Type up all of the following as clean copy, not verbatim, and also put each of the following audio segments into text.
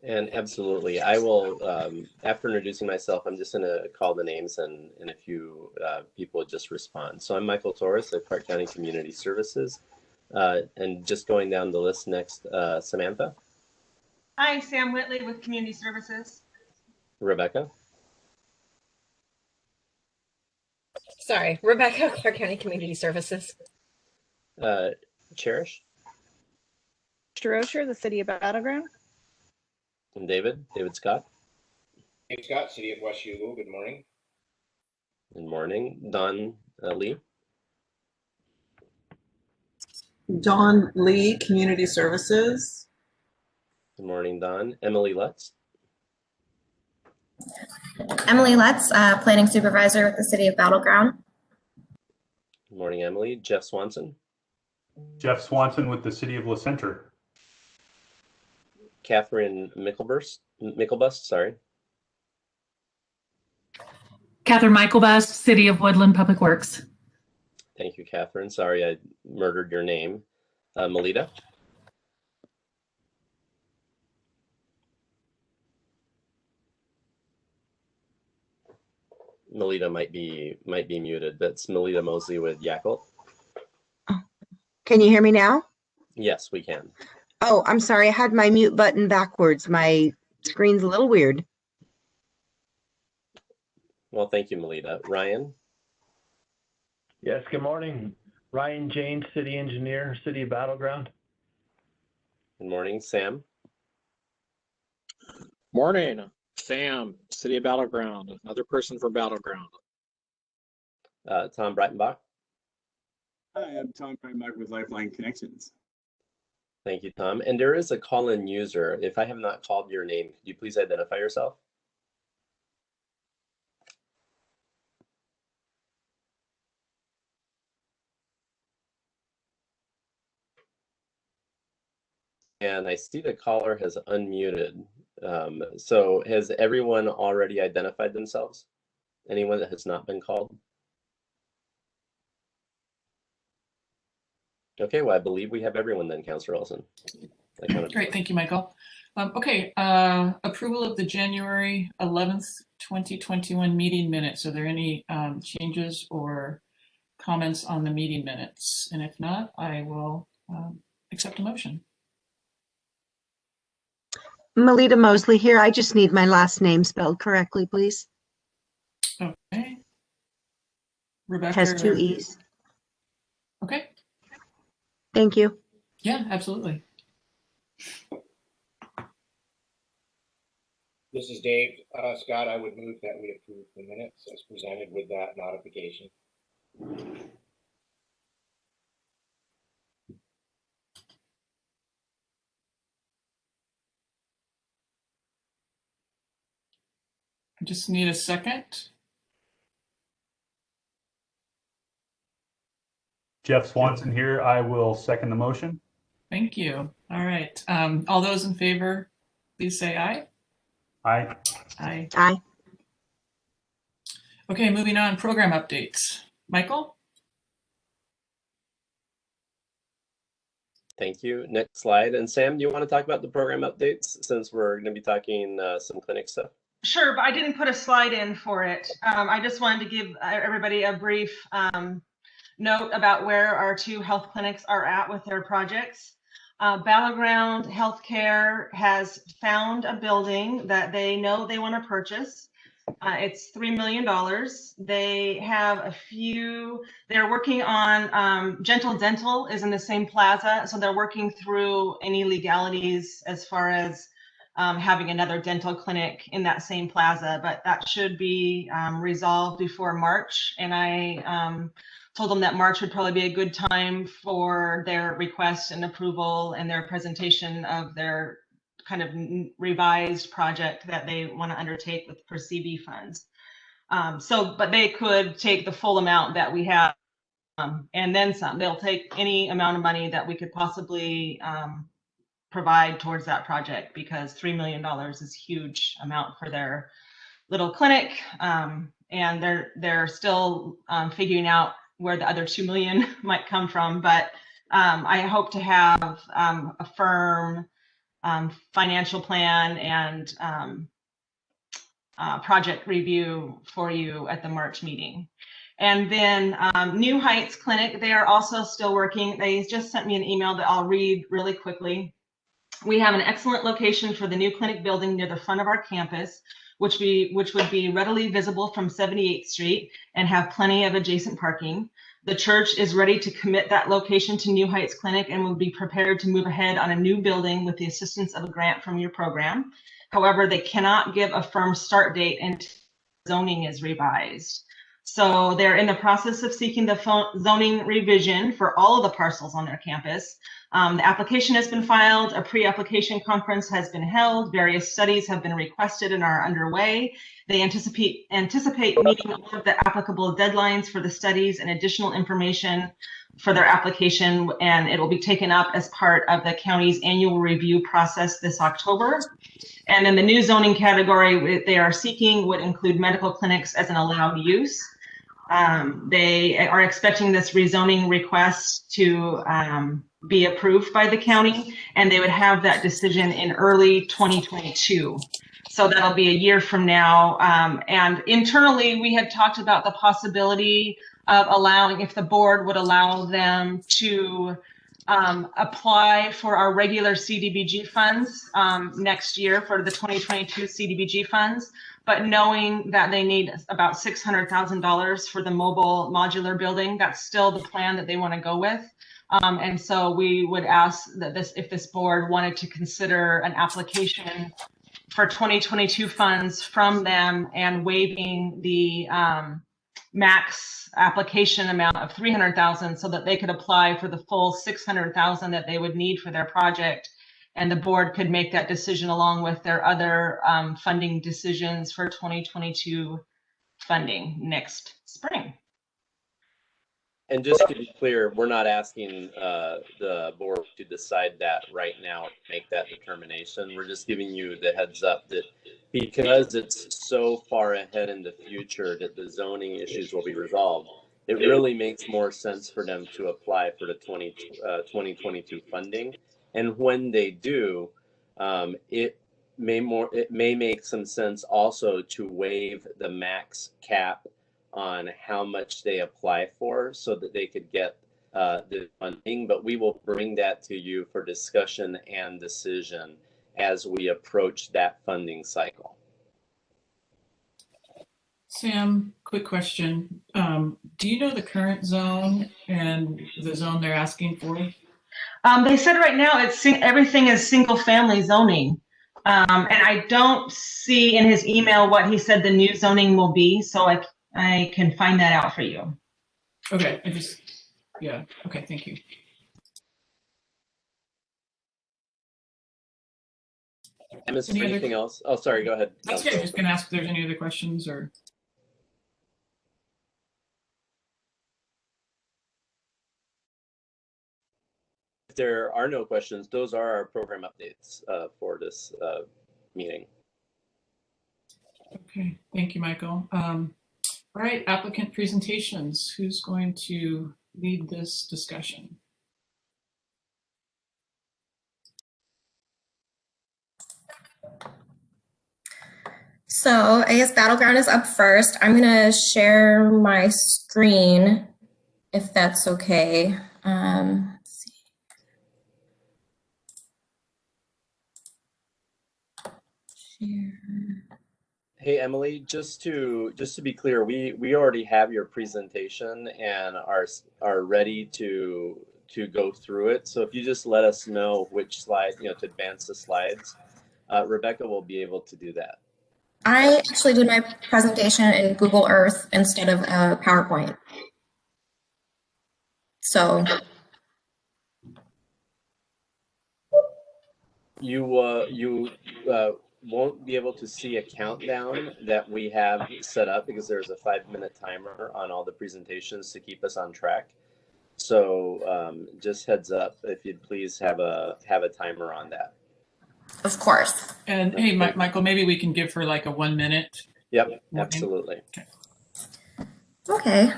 And absolutely, I will, after introducing myself, I'm just going to call the names and a few people would just respond. So I'm Michael Torres of Clark County Community Services. And just going down the list next, Samantha. Hi, Sam Whitley with Community Services. Rebecca. Sorry, Rebecca, Clark County Community Services. Cherish. Strosher, the City of Battleground. And David Scott. Dave Scott, City of Washougal. Good morning. Good morning. Don Lee. Dawn Lee, Community Services. Good morning, Don. Emily Lutz. Emily Lutz, Planning Supervisor with the City of Battleground. Good morning, Emily. Jeff Swanson. Jeff Swanson with the City of La Center. Catherine Mickelbust, sorry. Catherine Michelbust, City of Woodland Public Works. Thank you, Catherine. Sorry I murdered your name. Melita. Melita might be muted. That's Melita Mosley with Yakult. Can you hear me now? Yes, we can. Oh, I'm sorry. I had my mute button backwards. My screen's a little weird. Well, thank you, Melita. Ryan? Yes, good morning. Ryan James, City Engineer, City of Battleground. Good morning. Sam? Morning. Sam, City of Battleground, another person from Battleground. Tom Breitenbach? Hi, I'm Tom Breitenbach with Lifeline Connections. Thank you, Tom. And there is a call-in user. If I have not called your name, could you please identify yourself? And I see the caller has unmuted. So has everyone already identified themselves? Anyone that has not been called? Okay, well, I believe we have everyone then, Councillor Olson. Great, thank you, Michael. Okay, approval of the January 11th, 2021 meeting minutes. Are there any changes or comments on the meeting minutes? And if not, I will accept a motion. Melita Mosley here. I just need my last name spelled correctly, please. Okay. Rebecca has 2 E's. Okay. Thank you. Yeah, absolutely. This is Dave Scott. I would move that we approve the minutes as presented with that modification. I just need a second. Jeff Swanson here. I will second the motion. Thank you. All right. All those in favor, please say aye. Aye. Aye. Aye. Okay, moving on. Program updates. Michael? Thank you. Next slide. And Sam, do you want to talk about the program updates since we're going to be talking some clinic stuff? Sure, but I didn't put a slide in for it. I just wanted to give everybody a brief note about where our 2 health clinics are at with their projects. Battleground Healthcare has found a building that they know they want to purchase. It's $3 million. They have a few, they're working on Gentle Dental is in the same plaza. So they're working through any legalities as far as having another dental clinic in that same plaza, but that should be resolved before March. And I told them that March would probably be a good time for their request and approval and their presentation of their kind of revised project that they want to undertake with for CB funds. But they could take the full amount that we have and then some. They'll take any amount of money that we could possibly provide towards that project because $3 million is a huge amount for their little clinic. And they're still figuring out where the other 2 million might come from. But I hope to have a firm financial plan and project review for you at the March meeting. And then New Heights Clinic, they are also still working. They just sent me an email that I'll read really quickly. We have an excellent location for the new clinic building near the front of our campus, which would be readily visible from 78th Street and have plenty of adjacent parking. The church is ready to commit that location to New Heights Clinic and will be prepared to move ahead on a new building with the assistance of a grant from your program. However, they cannot give a firm start date until zoning is revised. So they're in the process of seeking the zoning revision for all of the parcels on their campus. The application has been filed, a pre-application conference has been held, various studies have been requested and are underway. They anticipate meeting all of the applicable deadlines for the studies and additional information for their application, and it will be taken up as part of the county's annual review process this October. And then the new zoning category they are seeking would include medical clinics as an allowed use. They are expecting this rezoning request to be approved by the county, and they would have that decision in early 2022. So that'll be a year from now. And internally, we had talked about the possibility of allowing, if the board would allow them to apply for our regular CDBG funds next year for the 2022 CDBG funds, but knowing that they need about $600,000 for the mobile modular building, that's still the plan that they want to go with. And so we would ask that if this board wanted to consider an application for 2022 funds from them and waiving the max application amount of $300,000 so that they could apply for the full $600,000 that they would need for their project. And the board could make that decision along with their other funding decisions for 2022 funding next spring. And just to be clear, we're not asking the board to decide that right now, make that determination. We're just giving you the heads up that because it's so far ahead in the future that the zoning issues will be resolved, it really makes more sense for them to apply for the 2022 funding. And when they do, it may make some sense also to waive the max cap on how much they apply for so that they could get the funding, but we will bring that to you for discussion and decision as we approach that funding cycle. Sam, quick question. Do you know the current zone and the zone they're asking for? They said right now everything is single family zoning. And I don't see in his email what he said the new zoning will be, so I can find that out for you. Okay, okay, thank you. And is there anything else? Oh, sorry, go ahead. That's okay, I was just gonna ask if there's any other questions or. If there are no questions, those are our program updates for this meeting. Okay, thank you, Michael. All right, applicant presentations. Who's going to lead this discussion? So I guess Battleground is up first. I'm gonna share my screen if that's okay. Let's see. Share. Hey, Emily, just to be clear, we already have your presentation and are ready to go through it. So if you just let us know which slide, to advance the slides, Rebecca will be able to do that. I actually did my presentation in Google Earth instead of PowerPoint. So you won't be able to see a countdown that we have set up because there's a 5-minute timer on all the presentations to keep us on track. So just heads up, if you'd please have a timer on that. Of course. And hey, Michael, maybe we can give her like a 1 minute. Yep, absolutely. Okay.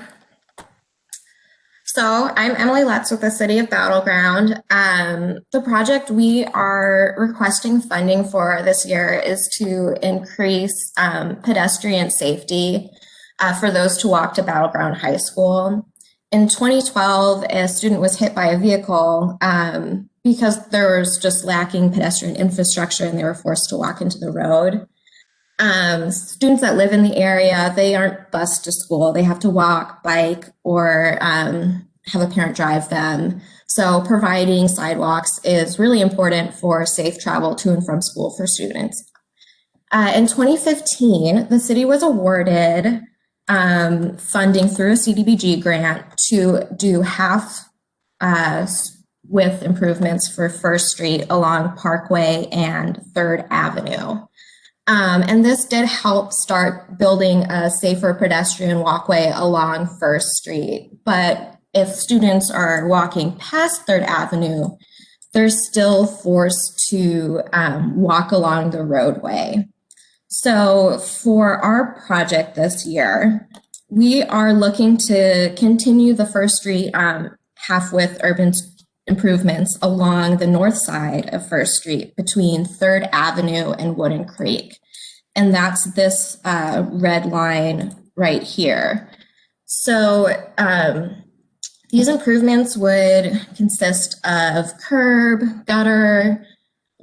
So I'm Emily Lutz with the City of Battleground. The project we are requesting funding for this year is to increase pedestrian safety for those to walk to Battleground High School. In 2012, a student was hit by a vehicle because there was just lacking pedestrian infrastructure and they were forced to walk into the road. Students that live in the area, they aren't bused to school. They have to walk, bike, or have a parent drive them. So providing sidewalks is really important for safe travel to and from school for students. In 2015, the city was awarded funding through a CDBG grant to do half width improvements for First Street along Parkway and 3rd Avenue. And this did help start building a safer pedestrian walkway along First Street. But if students are walking past 3rd Avenue, they're still forced to walk along the roadway. So for our project this year, we are looking to continue the First Street half-width urban improvements along the north side of First Street between 3rd Avenue and Wooden Creek. And that's this red line right here. So these improvements would consist of curb, gutter,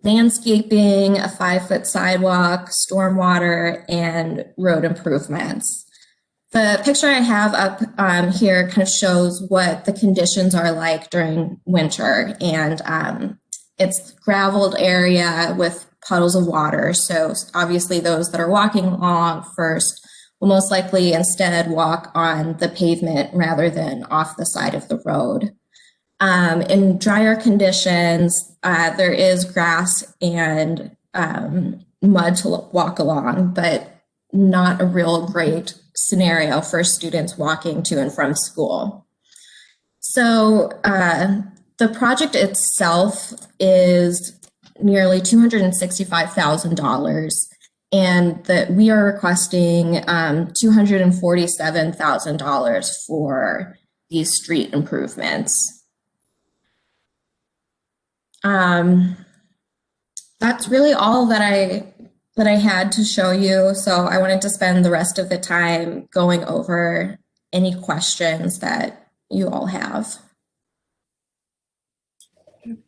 landscaping, a 5-foot sidewalk, stormwater, and road improvements. The picture I have up here kind of shows what the conditions are like during winter, and it's graveled area with puddles of water. So obviously those that are walking along first will most likely instead walk on the pavement rather than off the side of the road. In drier conditions, there is grass and mud to walk along, but not a real great scenario for students walking to and from school. So the project itself is nearly $265,000, and that we are requesting $247,000 for these street improvements. That's really all that I had to show you. So I wanted to spend the rest of the time going over any questions that you all have.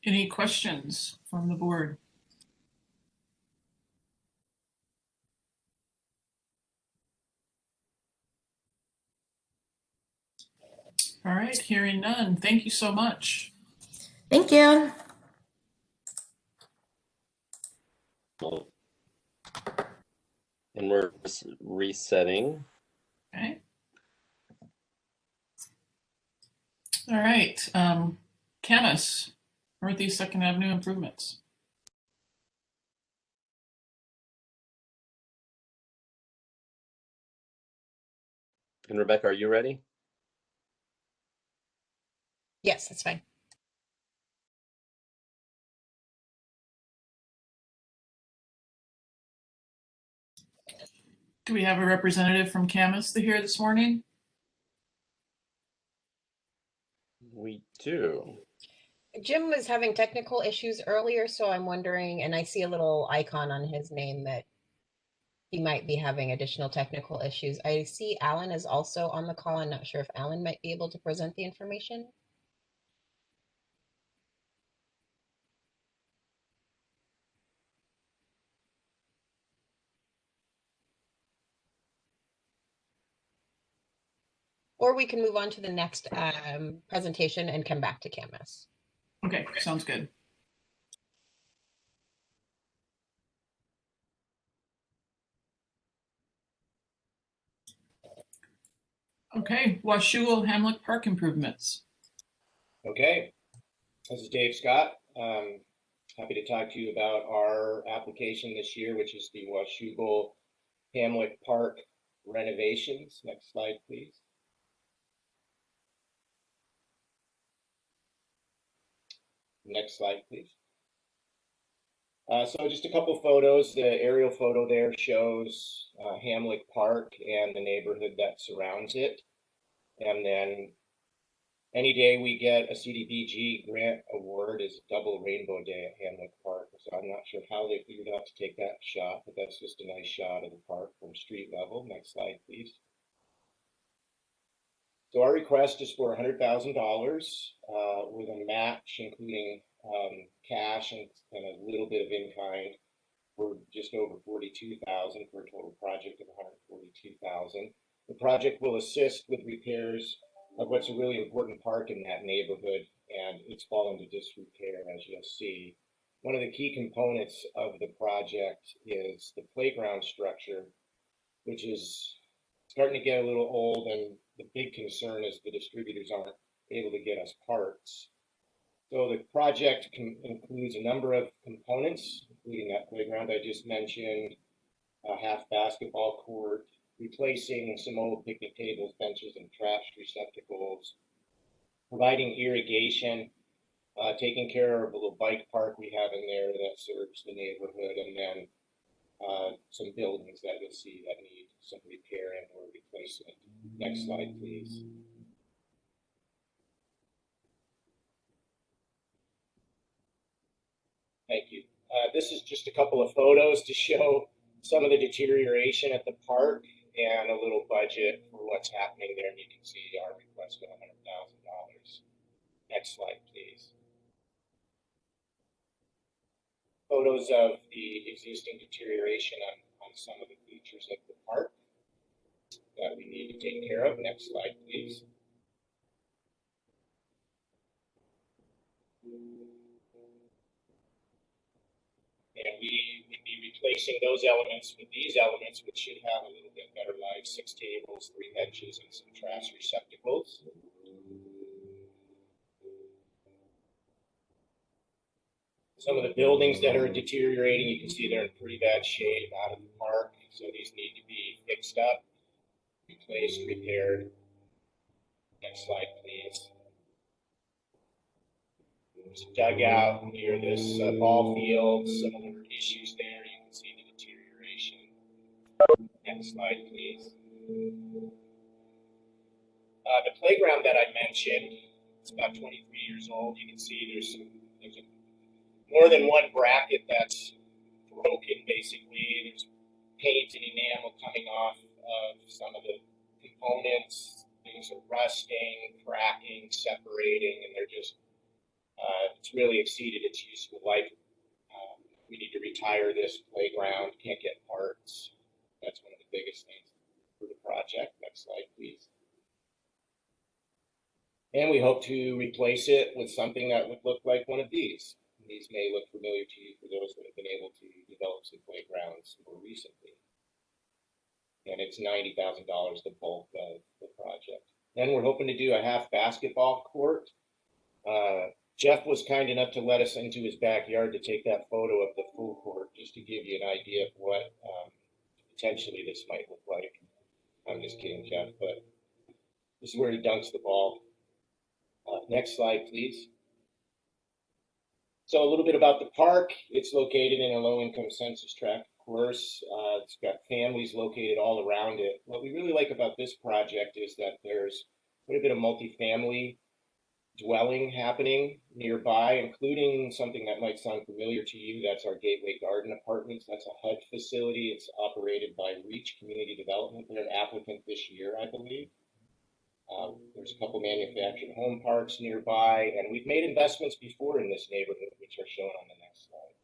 Any questions from the board? All right, hearing none. Thank you so much. Thank you. And we're resetting. Okay. All right, Camus, Northeast 2nd Avenue improvements. And Rebecca, are you ready? Yes, that's fine. Do we have a representative from Camus here this morning? We do. Jim was having technical issues earlier, so I'm wondering, and I see a little icon on his name that he might be having additional technical issues. I see Alan is also on the call. I'm not sure if Alan might be able to present the information. Or we can move on to the next presentation and come back to Camus. Okay, sounds good. Okay, Washougal Hamlet Park improvements. Okay, this is Dave Scott. Happy to talk to you about our application this year, which is the Washougal Hamlet Park renovations. Next slide, please. Next slide, please. So just a couple photos. The aerial photo there shows Hamlet Park and the neighborhood that surrounds it. And then Any day we get a CDBG grant award is double rainbow day at Hamlet Park. So I'm not sure how they figured out to take that shot, but that's just a nice shot of the park from street level. Next slide, please. So our request is for $100,000 with a match, including cash and a little bit of in-kind. We're just over 42,000 for a total project of 142,000. The project will assist with repairs of what's a really important park in that neighborhood, and it's fallen to disrepair, as you'll see. One of the key components of the project is the playground structure, which is starting to get a little old, and the big concern is the distributors aren't able to get us parts. So the project includes a number of components, including that playground I just mentioned, a half basketball court, replacing some old picnic tables, benches, and trash receptacles, providing irrigation, taking care of a little bike park we have in there that serves the neighborhood, and then some buildings that you'll see that need some repair and or replacement. Next slide, please. Thank you. This is just a couple of photos to show some of the deterioration at the park and a little budget for what's happening there. And you can see our request of $100,000. Next slide, please. Photos of the existing deterioration on some of the features of the park that we need to take care of. Next slide, please. And we would be replacing those elements with these elements, which should have a little bit better life: 6 tables, 3 benches, and some trash receptacles. Some of the buildings that are deteriorating, you can see they're in pretty bad shape out of the park. So these need to be fixed up, replaced, repaired. Next slide, please. There's a dugout near this ball field, similar issues there. You can see the deterioration. Next slide, please. The playground that I mentioned, it's about 23 years old. You can see there's more than one bracket that's broken, basically. There's paint and enamel coming off of some of the components. Things are rusting, cracking, separating, and they're just it's really exceeded its useful life. We need to retire this playground, can't get parts. That's one of the biggest things for the project. Next slide, please. And we hope to replace it with something that would look like one of these. These may look familiar to you for those that have been able to develop some playgrounds more recently. And it's $90,000, the bulk of the project. Then we're hoping to do a half basketball court. Jeff was kind enough to let us into his backyard to take that photo of the full court, just to give you an idea of what potentially this might look like. I'm just kidding, Jeff, but this is where he dunks the ball. Next slide, please. So a little bit about the park. It's located in a low-income census tract, of course. It's got families located all around it. What we really like about this project is that there's quite a bit of multifamily dwelling happening nearby, including something that might sound familiar to you. That's our Gateway Garden Apartments. That's a HUD facility. It's operated by Reach Community Development. They're an applicant this year, I believe. There's a couple manufactured home parks nearby, and we've made investments before in this neighborhood, which are shown on the next slide.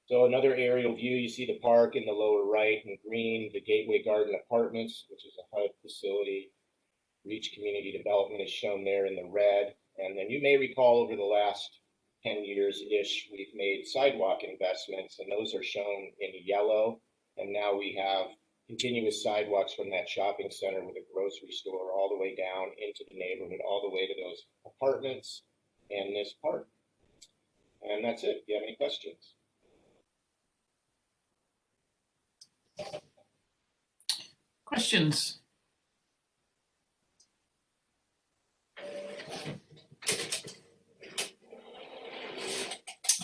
So another aerial view, you see the park in the lower right in green, the Gateway Garden Apartments, which is a HUD facility. Reach Community Development is shown there in the red. And then you may recall over the last 10 years-ish, we've made sidewalk investments, and those are shown in yellow. And now we have continuous sidewalks from that shopping center with a grocery store all the way down into the neighborhood, all the way to those apartments and this park. And that's it. Do you have any questions? Questions?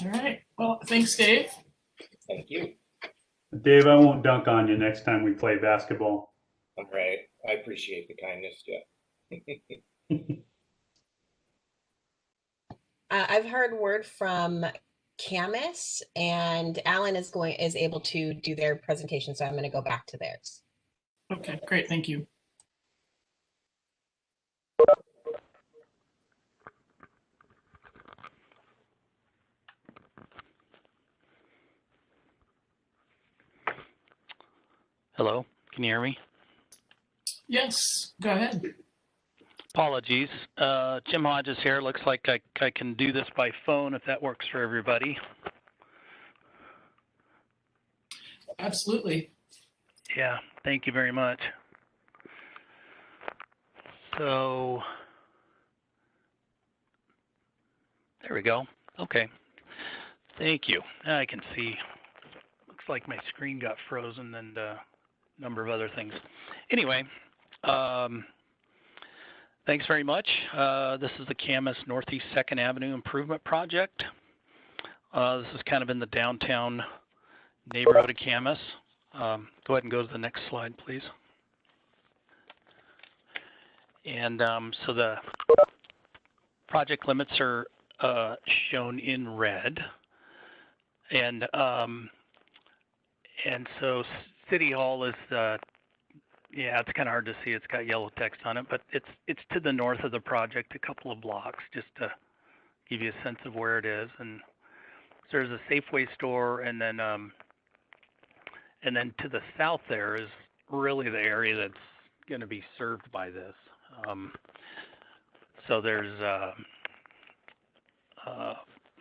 All right. Well, thanks, Dave. Thank you. Dave, I won't dunk on you next time we play basketball. All right. I appreciate the kindness, Jeff. I've heard word from Camus, and Alan is able to do their presentation, so I'm going to go back to theirs. Okay, great, thank you. Hello, can you hear me? Yes, go ahead. Apologies. Jim Hodges here. Looks like I can do this by phone if that works for everybody. Absolutely. Yeah, thank you very much. So, there we go. Okay. Thank you. Now I can see. Looks like my screen got frozen and a number of other things. Anyway, thanks very much. This is the Camas Northeast 2nd Avenue Improvement Project. This is kind of in the downtown neighborhood of Camas. Go ahead and go to the next slide, please. And so the project limits are shown in red. And so City Hall is, yeah, it's kind of hard to see. It's got yellow text on it, but it's to the north of the project, a couple of blocks, just to give you a sense of where it is. And so there's a Safeway store, and then to the south there is really the area that's going to be served by this. So there's,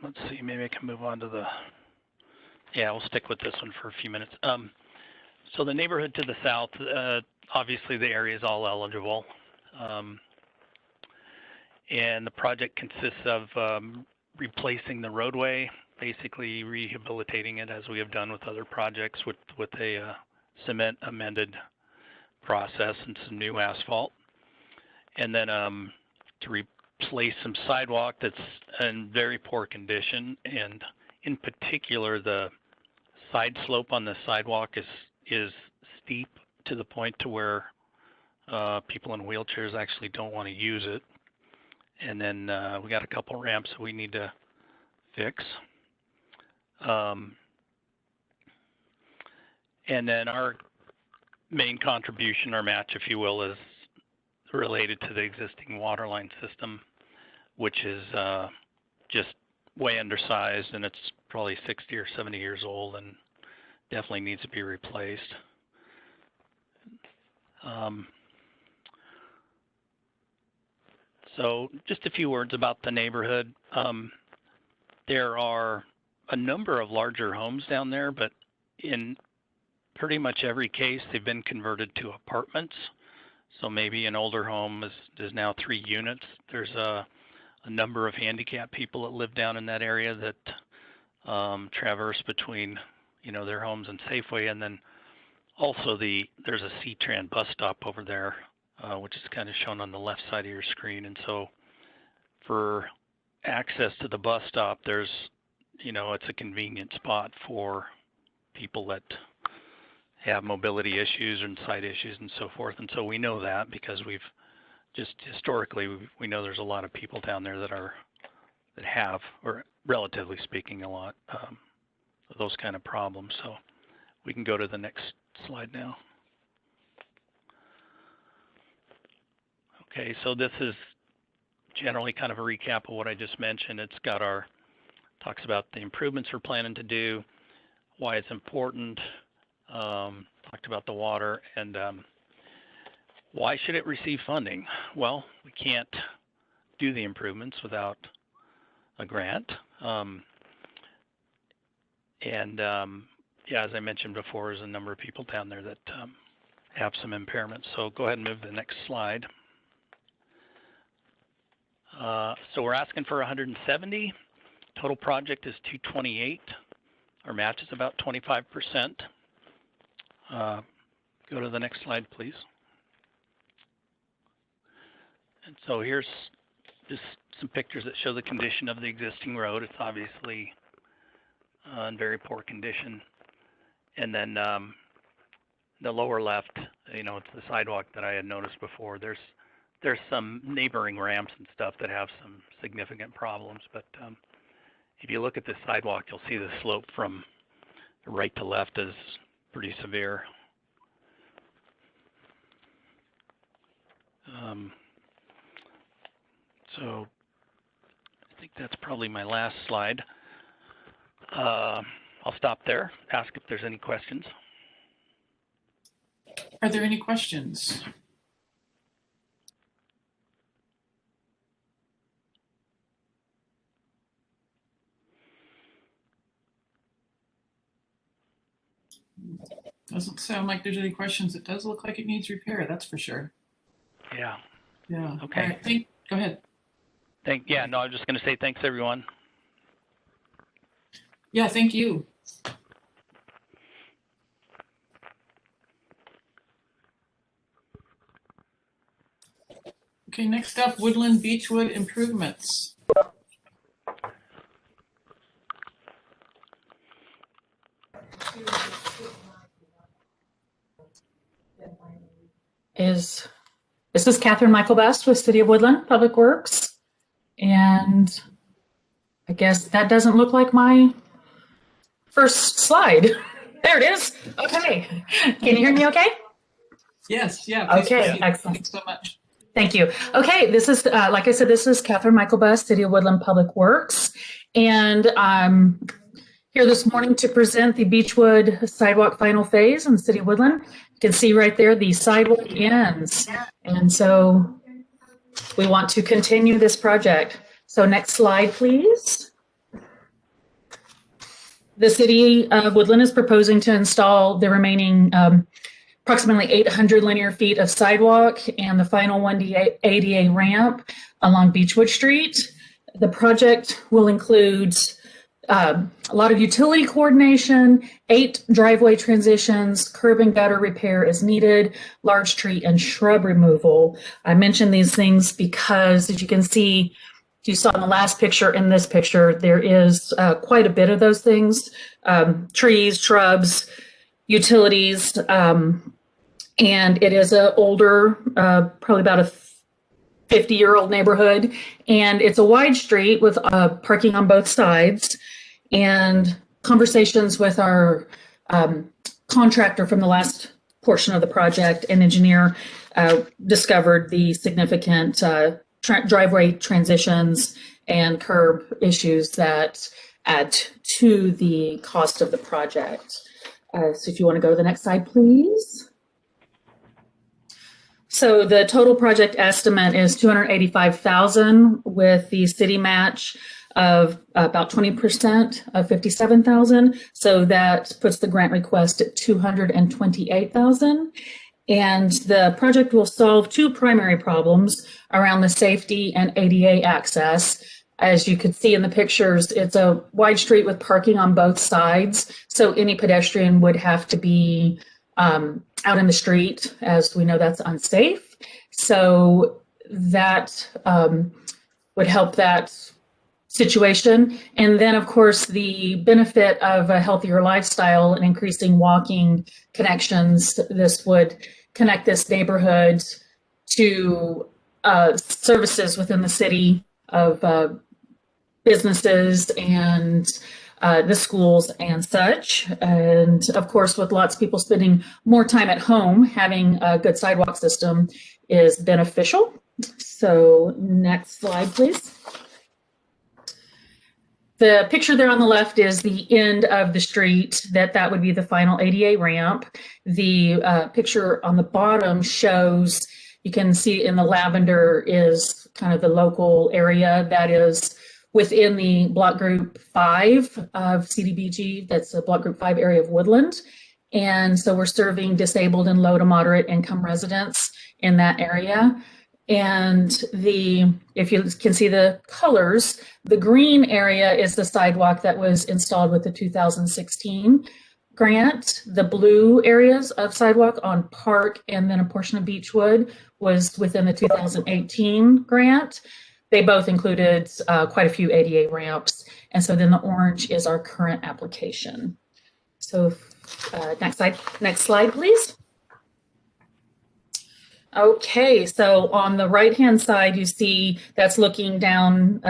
let's see, maybe I can move on to the, yeah, we'll stick with this one for a few minutes. So the neighborhood to the south, obviously the area is all eligible. And the project consists of replacing the roadway, basically rehabilitating it as we have done with other projects with a cement amended process and some new asphalt. And then to replace some sidewalk that's in very poor condition, and in particular the side slope on the sidewalk is steep to the point to where people in wheelchairs actually don't want to use it. And then we got a couple ramps that we need to fix. And then our main contribution, our match, if you will, is related to the existing water line system, which is just way undersized, and it's probably 60 or 70 years old and definitely needs to be replaced. So just a few words about the neighborhood. There are a number of larger homes down there, but in pretty much every case, they've been converted to apartments. So maybe an older home is now 3 units. There's a number of handicapped people that live down in that area that traverse between, their homes and Safeway, and then also there's a C-Tran bus stop over there, which is kind of shown on the left side of your screen. And so for access to the bus stop, there's, it's a convenient spot for people that have mobility issues and sight issues and so forth. And so we know that because we've just historically, we know there's a lot of people down there that have, or relatively speaking, a lot of those kind of problems. So we can go to the next slide now. Okay, so this is generally kind of a recap of what I just mentioned. It's got talks about the improvements we're planning to do, why it's important, talked about the water, and why should it receive funding? Well, we can't do the improvements without a grant. Yeah, as I mentioned before, there's a number of people down there that have some impairments. So go ahead and move to the next slide. So we're asking for 170. Total project is 228. Our match is about 25%. Go to the next slide, please. And so here's just some pictures that show the condition of the existing road. It's obviously in very poor condition. And then the lower left, it's the sidewalk that I had noticed before. There's there's some neighboring ramps and stuff that have some significant problems, but if you look at the sidewalk, you'll see the slope from right to left is pretty severe. So I think that's probably my last slide. I'll stop there, ask if there's any questions. Are there any questions? Doesn't sound like there's any questions. It does look like it needs repair, that's for sure. Yeah. Yeah. Okay. All right, go ahead. Yeah, no, I was just going to say thanks, everyone. Yeah, thank you. Okay, next up, Woodland Beechwood improvements. This is Catherine Michael Best with City of Woodland Public Works. And I guess that doesn't look like my first slide. There it is. Okay. Can you hear me okay? Yes, yeah. Please okay, proceed. excellent. Thanks so much. Thank you. Okay, this is, like I said, this is Catherine Michael Best, City of Woodland Public Works. And I'm here this morning to present the Beechwood sidewalk final phase in the City of Woodland. You can see right there the sidewalk ends. And so we want to continue this project. So next slide, please. The City of Woodland is proposing to install the remaining approximately 800 linear feet of sidewalk and the final 1D ADA ramp along Beechwood Street. The project will include a lot of utility coordination, 8 driveway transitions, curb and gutter repair is needed, large tree and shrub removal. I mention these things because, as you can see, you saw in the last picture, in this picture, there is quite a bit of those things, trees, shrubs, utilities, and it is an older, probably about a 50-year-old neighborhood, and it's a wide street with parking on both sides. And conversations with our contractor from the last portion of the project and engineer discovered the significant driveway transitions and curb issues that add to the cost of the project. So if you want to go to the next slide, please. So the total project estimate is $285,000 with the city match of about 20% of $57,000. So that puts the grant request at $228,000. And the project will solve 2 primary problems around the safety and ADA access. As you could see in the pictures, it's a wide street with parking on both sides. So any pedestrian would have to be out in the street, as we know that's unsafe. So that would help that situation. And then, of course, the benefit of a healthier lifestyle and increasing walking connections, this would connect this neighborhood to services within the city of businesses and the schools and such. And of course, with lots of people spending more time at home, having a good sidewalk system is beneficial. So next slide, please. The picture there on the left is the end of the street, that would be the final ADA ramp. The picture on the bottom shows, you can see in the lavender is kind of the local area that is within the block group 5 of CDBG. That's a block group 5 area of Woodland. And so we're serving disabled and low to moderate income residents in that area. And if you can see the colors, the green area is the sidewalk that was installed with the 2016 grant. The blue areas of sidewalk on Park and then a portion of Beechwood was within the 2018 grant. They both included quite a few ADA ramps. And so then the orange is our current application. So next slide, please. Okay, so on the right-hand side, you see that's looking down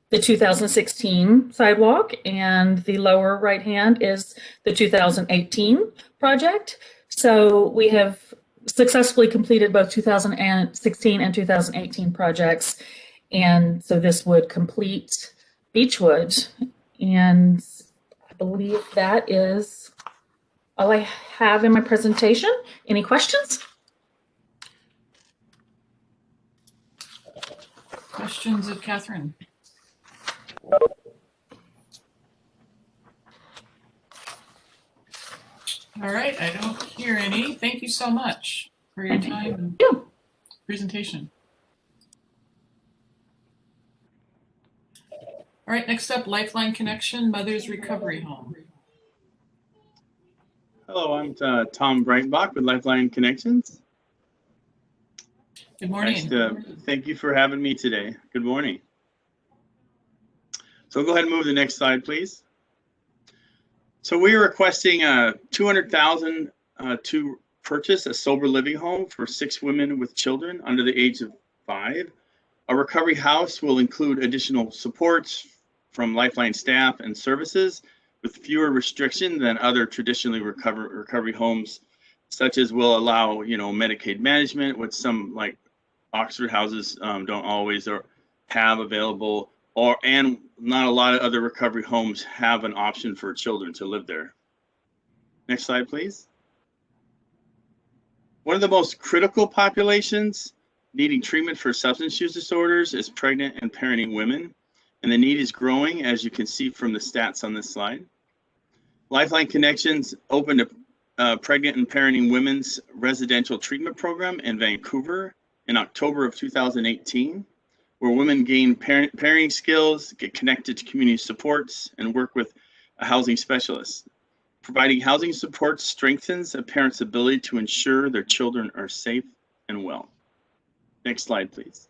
the 2016 sidewalk, and the lower right hand is the 2018 project. So we have successfully completed both 2016 and 2018 projects, and so this would complete Beechwood. And I believe that is all I have in my presentation. Any questions? Questions of Catherine? All right, I don't hear any. Thank you so much for your time and presentation. All right, next up, Lifeline Connection, Mother's Recovery Home. Hello, I'm Tom Breitenbach with Lifeline Connections. Good morning. Thank you for having me today. Good morning. So go ahead and move to the next slide, please. So we are requesting $200,000 to purchase a sober living home for 6 women with children under the age of 5. A recovery house will include additional supports from Lifeline staff and services with fewer restrictions than other traditionally recovery homes, such as will allow, Medicaid management, which some like Oxford houses don't always have available, and not a lot of other recovery homes have an option for children to live there. Next slide, please. One of the most critical populations needing treatment for substance use disorders is pregnant and parenting women, and the need is growing, as you can see from the stats on this slide. Lifeline Connections opened a pregnant and parenting women's residential treatment program in Vancouver in October of 2018, where women gain parenting skills, get connected to community supports, and work with a housing specialist. Providing housing support strengthens a parent's ability to ensure their children are safe and well. Next slide, please.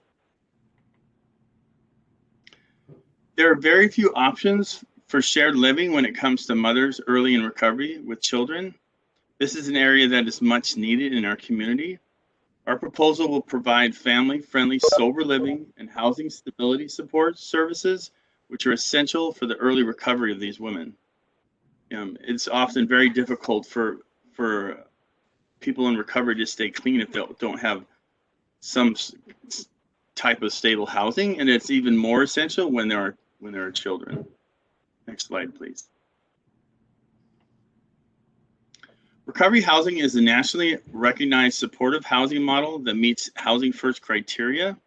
There are very few options for shared living when it comes to mothers early in recovery with children. This is an area that is much needed in our community. Our proposal will provide family-friendly sober living and housing stability support services, which are essential for the early recovery of these women. It's often very difficult for people in recovery to stay clean if they don't have some type of stable housing, and it's even more essential when there are children. Next slide, please. Recovery housing is a nationally recognized supportive housing model that meets Housing First criteria.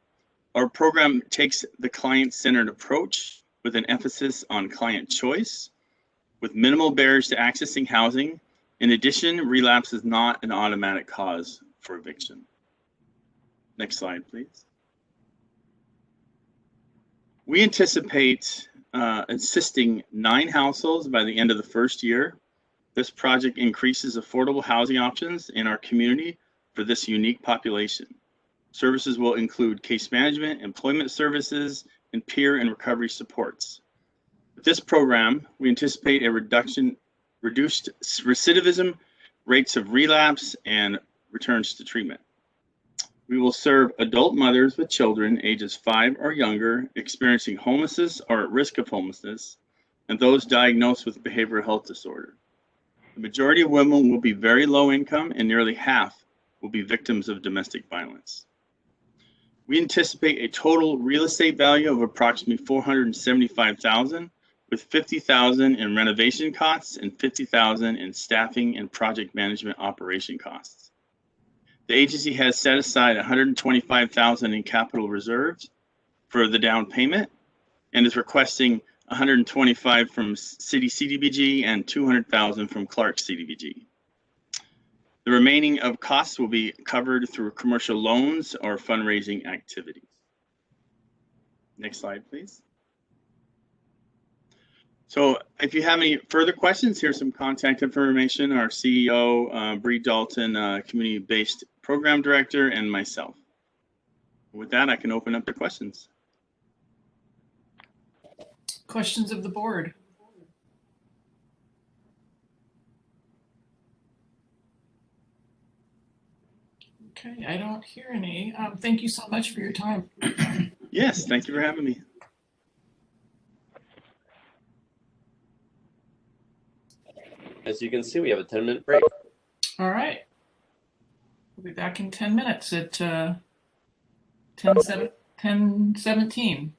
Our program takes the client-centered approach with an emphasis on client choice, with minimal barriers to accessing housing. In addition, relapse is not an automatic cause for eviction. Next slide, please. We anticipate assisting 9 households by the end of the first year. This project increases affordable housing options in our community for this unique population. Services will include case management, employment services, and peer and recovery supports. With this program, we anticipate a reduced recidivism, rates of relapse, and returns to treatment. We will serve adult mothers with children ages 5 or younger experiencing homelessness or at risk of homelessness, and those diagnosed with behavioral health disorder. The majority of women will be very low income, and nearly half will be victims of domestic violence. We anticipate a total real estate value of approximately $475,000, with $50,000 in renovation costs and $50,000 in staffing and project management operation costs. The agency has set aside $125,000 in capital reserves for the down payment and is requesting $125,000 from City CDBG and $200,000 from Clark CDBG. The remaining of costs will be covered through commercial loans or fundraising activities. Next slide, please. So if you have any further questions, here's some contact information. Our CEO, Bree Dalton, community-based program director, and myself. With that, I can open up the questions. Questions of the board? Okay, I don't hear any. Thank you so much for your time. Yes, thank you for having me. As you can see, we have a 10-minute break. All right. We'll be back in 10 minutes at 10:17.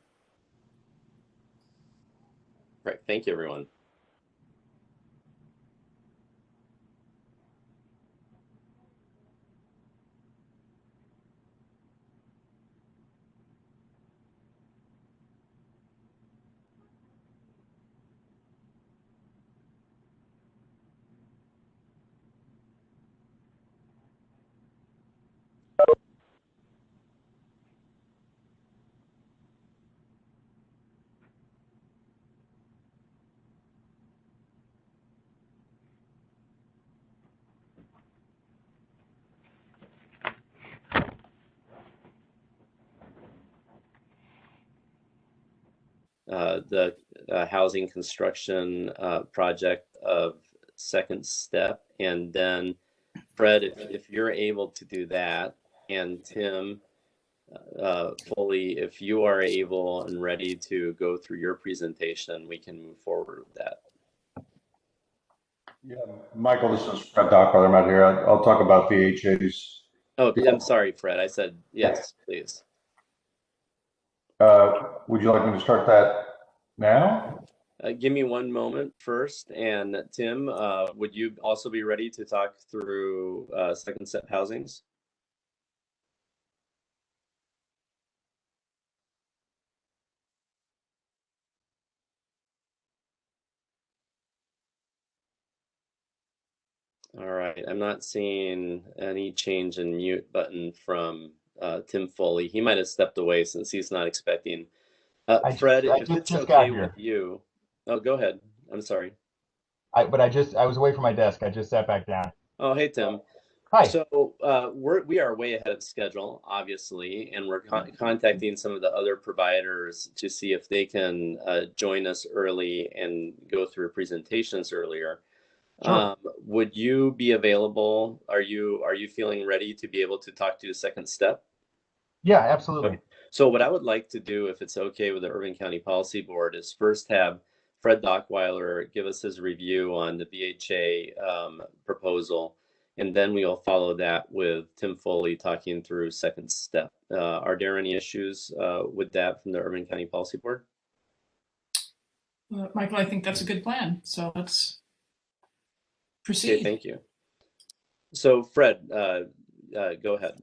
Right. Thank you, everyone. The housing construction project of Second Step. And then Fred, if you're able to do that, and Tim Foley, if you are able and ready to go through your presentation, we can move forward with that. Yeah, Michael, this is Fred Dockler. I'm out here. I'll talk about VHA's. Oh, I'm sorry, Fred. I said yes, please. Would you like me to start that now? Give me one moment first. And Tim, would you also be ready to talk through Second Step housings? All right, I'm not seeing any change in mute button from Tim Foley. He might have stepped away since he's not expecting. Fred, if it's okay with you. Oh, go ahead. I'm sorry. I was away from my desk. I just sat back down. Oh, hey, Tim. Hi. So we are way ahead of schedule, obviously, and we're contacting some of the other providers to see if they can join us early and go through presentations earlier. Sure. Would you be available? Are you feeling ready to be able to talk to the Second Step? Yeah, absolutely. Okay. So what I would like to do, if it's okay with the Urban County Policy Board, is first have Fred Dockweiler give us his review on the BHA proposal, and then we'll follow that with Tim Foley talking through Second Step. Are there any issues with that from the Urban County Policy Board? Michael, I think that's a good plan. So let's proceed. Okay, thank you. So Fred, go ahead.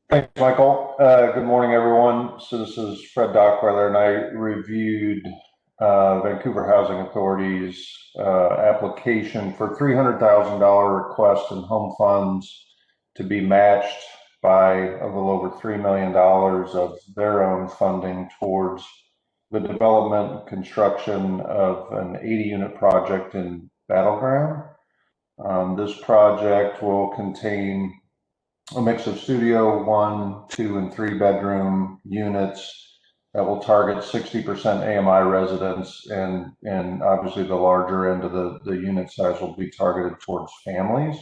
Thanks, Michael. Good morning, everyone. So this is Fred Dockweiler, and I reviewed Vancouver Housing Authority's application for $300,000 request in home funds to be matched by a little over $3 million of their own funding towards the development and construction of an 80-unit project in Battleground. This project will contain a mix of studio, 1, 2, and 3 bedroom units that will target 60% AMI residents, and obviously the larger end of the unit size will be targeted towards families.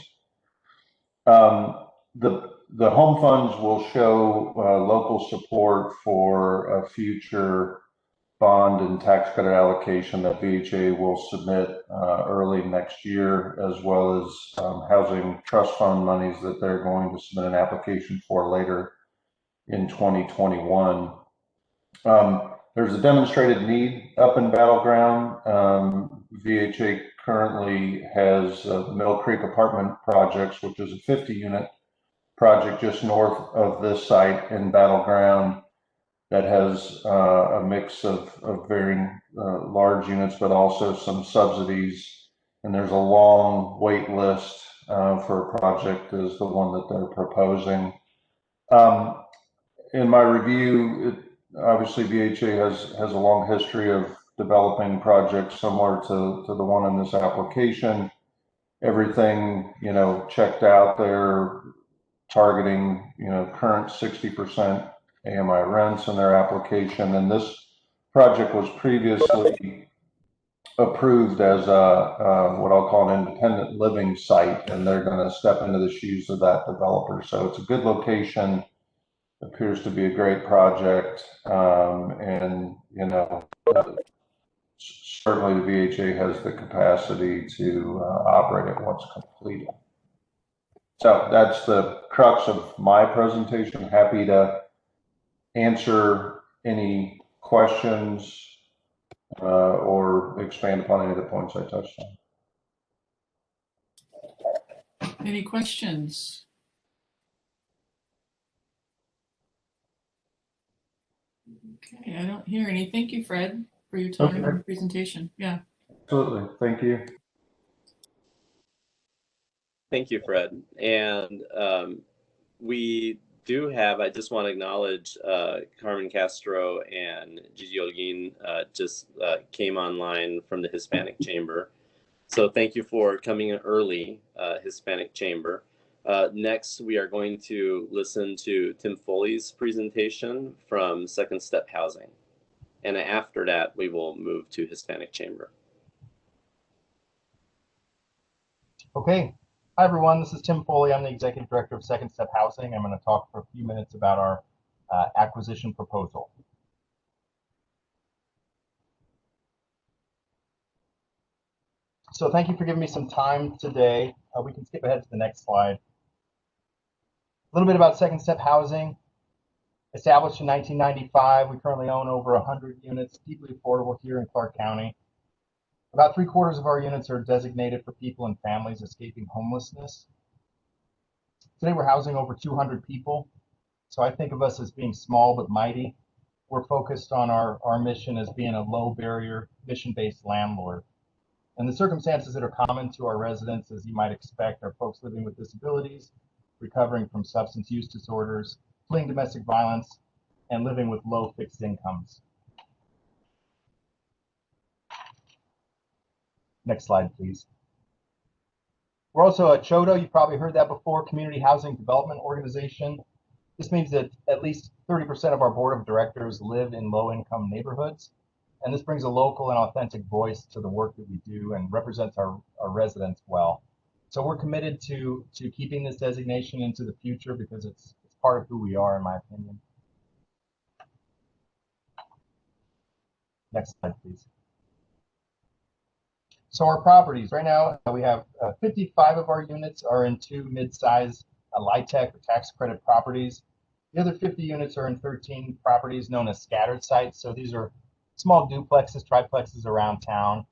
The home funds will show local support for a future bond and tax credit allocation that VHA will submit early next year, as well as housing trust fund monies that they're going to submit an application for later in 2021. There's a demonstrated need up in Battleground. VHA currently has the Mill Creek Apartment Projects, which is a 50-unit project just north of this site in Battleground that has a mix of varying large units, but also some subsidies. And there's a long wait list for a project as the one that they're proposing. In my review, obviously VHA has a long history of developing projects similar to the one in this application. Everything, checked out there, targeting, current 60% AMI rents in their application. And this project was previously approved as a what I'll call an independent living site, and they're going to step into the shoes of that developer. So it's a good location. Appears to be a great project, and you know, certainly the VHA has the capacity to operate it once completed. So that's the crux of my presentation. Happy to answer any questions or expand upon any of the points I touched on. Any questions? Okay, I don't hear any. Thank you, Fred, for your time and your presentation. Yeah. Absolutely. Thank you. Thank you, Fred. And we do have, I just want to acknowledge Carmen Castro and Gigi Olguin just came online from the Hispanic Chamber. So thank you for coming in early, Hispanic Chamber. Next, we are going to listen to Tim Foley's presentation from Second Step Housing. And after that, we will move to Hispanic Chamber. Okay. Hi, everyone. This is Tim Foley. I'm the Executive Director of Second Step Housing. I'm going to talk for a few minutes about our acquisition proposal. So thank you for giving me some time today. We can skip ahead to the next slide. A little bit about Second Step Housing. Established in 1995, we currently own over 100 units, deeply affordable here in Clark County. About 3/4 of our units are designated for people and families escaping homelessness. Today we're housing over 200 people. So I think of us as being small but mighty. We're focused on our mission as being a low barrier, mission-based landlord. And the circumstances that are common to our residents, as you might expect, are folks living with disabilities, recovering from substance use disorders, fleeing domestic violence, and living with low fixed incomes. Next slide, please. We're also a CHODO, you've probably heard that before, Community Housing Development Organization. This means that at least 30% of our board of directors live in low-income neighborhoods, and this brings a local and authentic voice to the work that we do and represents our residents well. So we're committed to keeping this designation into the future because it's part of who we are, in my opinion. Next slide, please. So our properties, right now we have 55 of our units are in 2 mid-size LIHTC or tax credit properties. The other 50 units are in 13 properties known as scattered sites. So these are small duplexes, triplexes around town.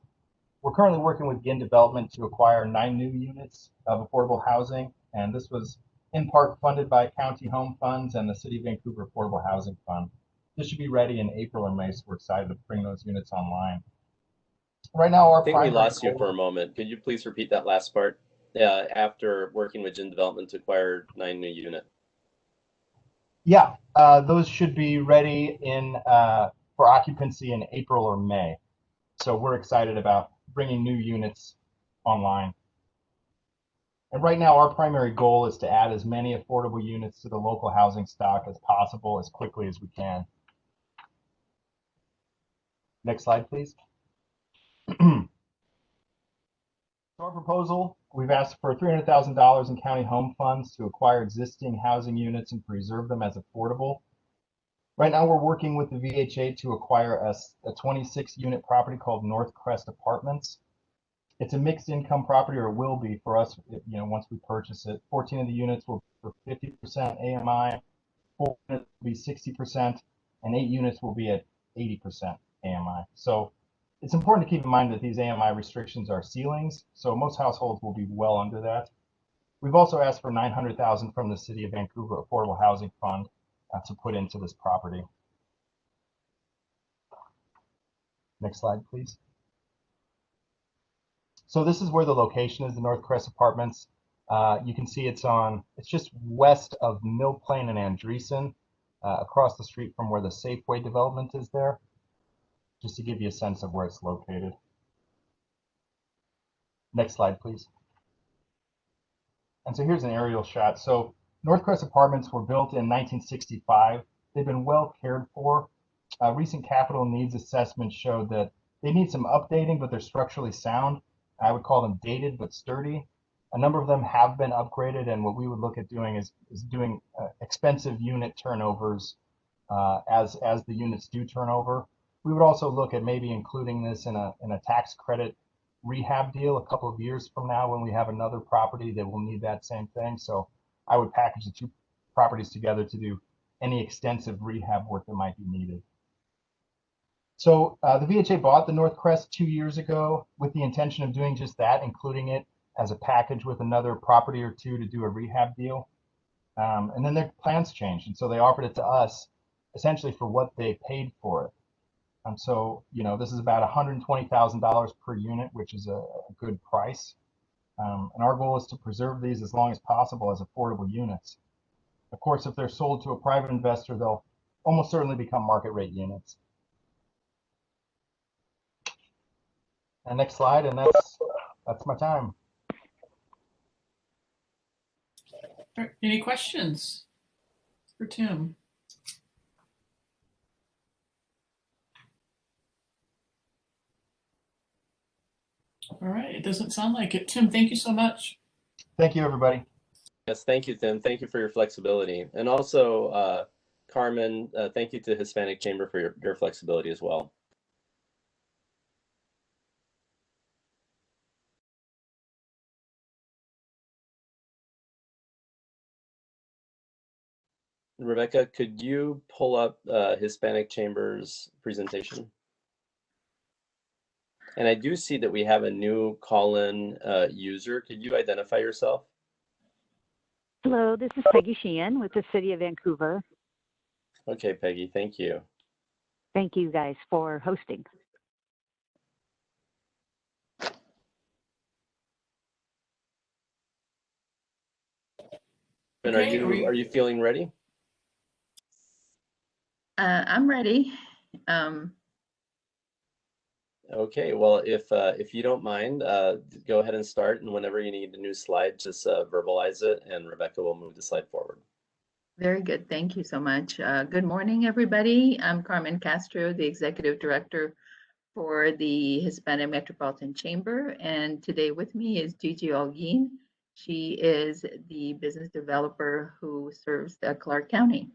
We're currently working with GIN Development to acquire 9 new units of affordable housing. And this was in part funded by county home funds and the City of Vancouver Affordable Housing Fund. This should be ready in April or May, so we're excited to bring those units online. Right now, I think we lost you for a moment. Could you please repeat that last part? After working with GIN Development to acquire 9 new units. Yeah, those should be ready for occupancy in April or May. So we're excited about bringing new units online. And right now, our primary goal is to add as many affordable units to the local housing stock as possible, as quickly as we can. Next slide, please. So our proposal, we've asked for $300,000 in county home funds to acquire existing housing units and preserve them as affordable. Right now, we're working with the VHA to acquire a 26-unit property called North Crest Apartments. It's a mixed income property, or it will be for us, once we purchase it. 14 of the units will be for 50% AMI, 4 units will be 60%, and 8 units will be at 80% AMI. So it's important to keep in mind that these AMI restrictions are ceilings, so most households will be well under that. We've also asked for $900,000 from the City of Vancouver Affordable Housing Fund to put into this property. Next slide, please. So this is where the location is, the North Crest Apartments. You can see it's just west of Mill Plain and Andreessen, across the street from where the Safeway development is there, just to give you a sense of where it's located. Next slide, please. And so here's an aerial shot. So North Crest Apartments were built in 1965. They've been well cared for. Recent capital needs assessments showed that They need some updating, but they're structurally sound. I would call them dated but sturdy. A number of them have been upgraded, and what we would look at doing is doing expensive unit turnovers as the units do turn over. We would also look at maybe including this in a tax credit rehab deal a couple of years from now when we have another property that will need that same thing. So I would package the two properties together to do any extensive rehab work that might be needed. So the VHA bought the North Crest 2 years ago with the intention of doing just that, including it as a package with another property or two to do a rehab deal. And then their plans changed, and so they offered it to us essentially for what they paid for it. So, you know, this is about $120,000 per unit, which is a good price. And our goal is to preserve these as long as possible as affordable units. Of course, if they're sold to a private investor, they'll almost certainly become market rate units. And next slide, and that's my time. Any questions for Tim? All right, it doesn't sound like it. Tim, thank you so much. Thank you, everybody. Yes, thank you, Tim. Thank you for your flexibility. And also, Carmen, thank you to Hispanic Chamber for your flexibility as well. Rebecca, could you pull up Hispanic Chamber's presentation? And I do see that we have a new call-in user. Could you identify yourself? Hello, this is Peggy Sheehan with the City of Vancouver. Okay, Peggy, thank you. Thank you guys for hosting. And Okay, are you feeling ready? I'm ready. Okay, well, if you don't mind, go ahead and start, and whenever you need a new slide, just verbalize it, and Rebecca will move the slide forward. Very good. Thank you so much. Good morning, everybody. I'm Carmen Castro, the Executive Director for the Hispanic Metropolitan Chamber, and today with me is Gigi Holguin. She is the business developer who serves Clark County.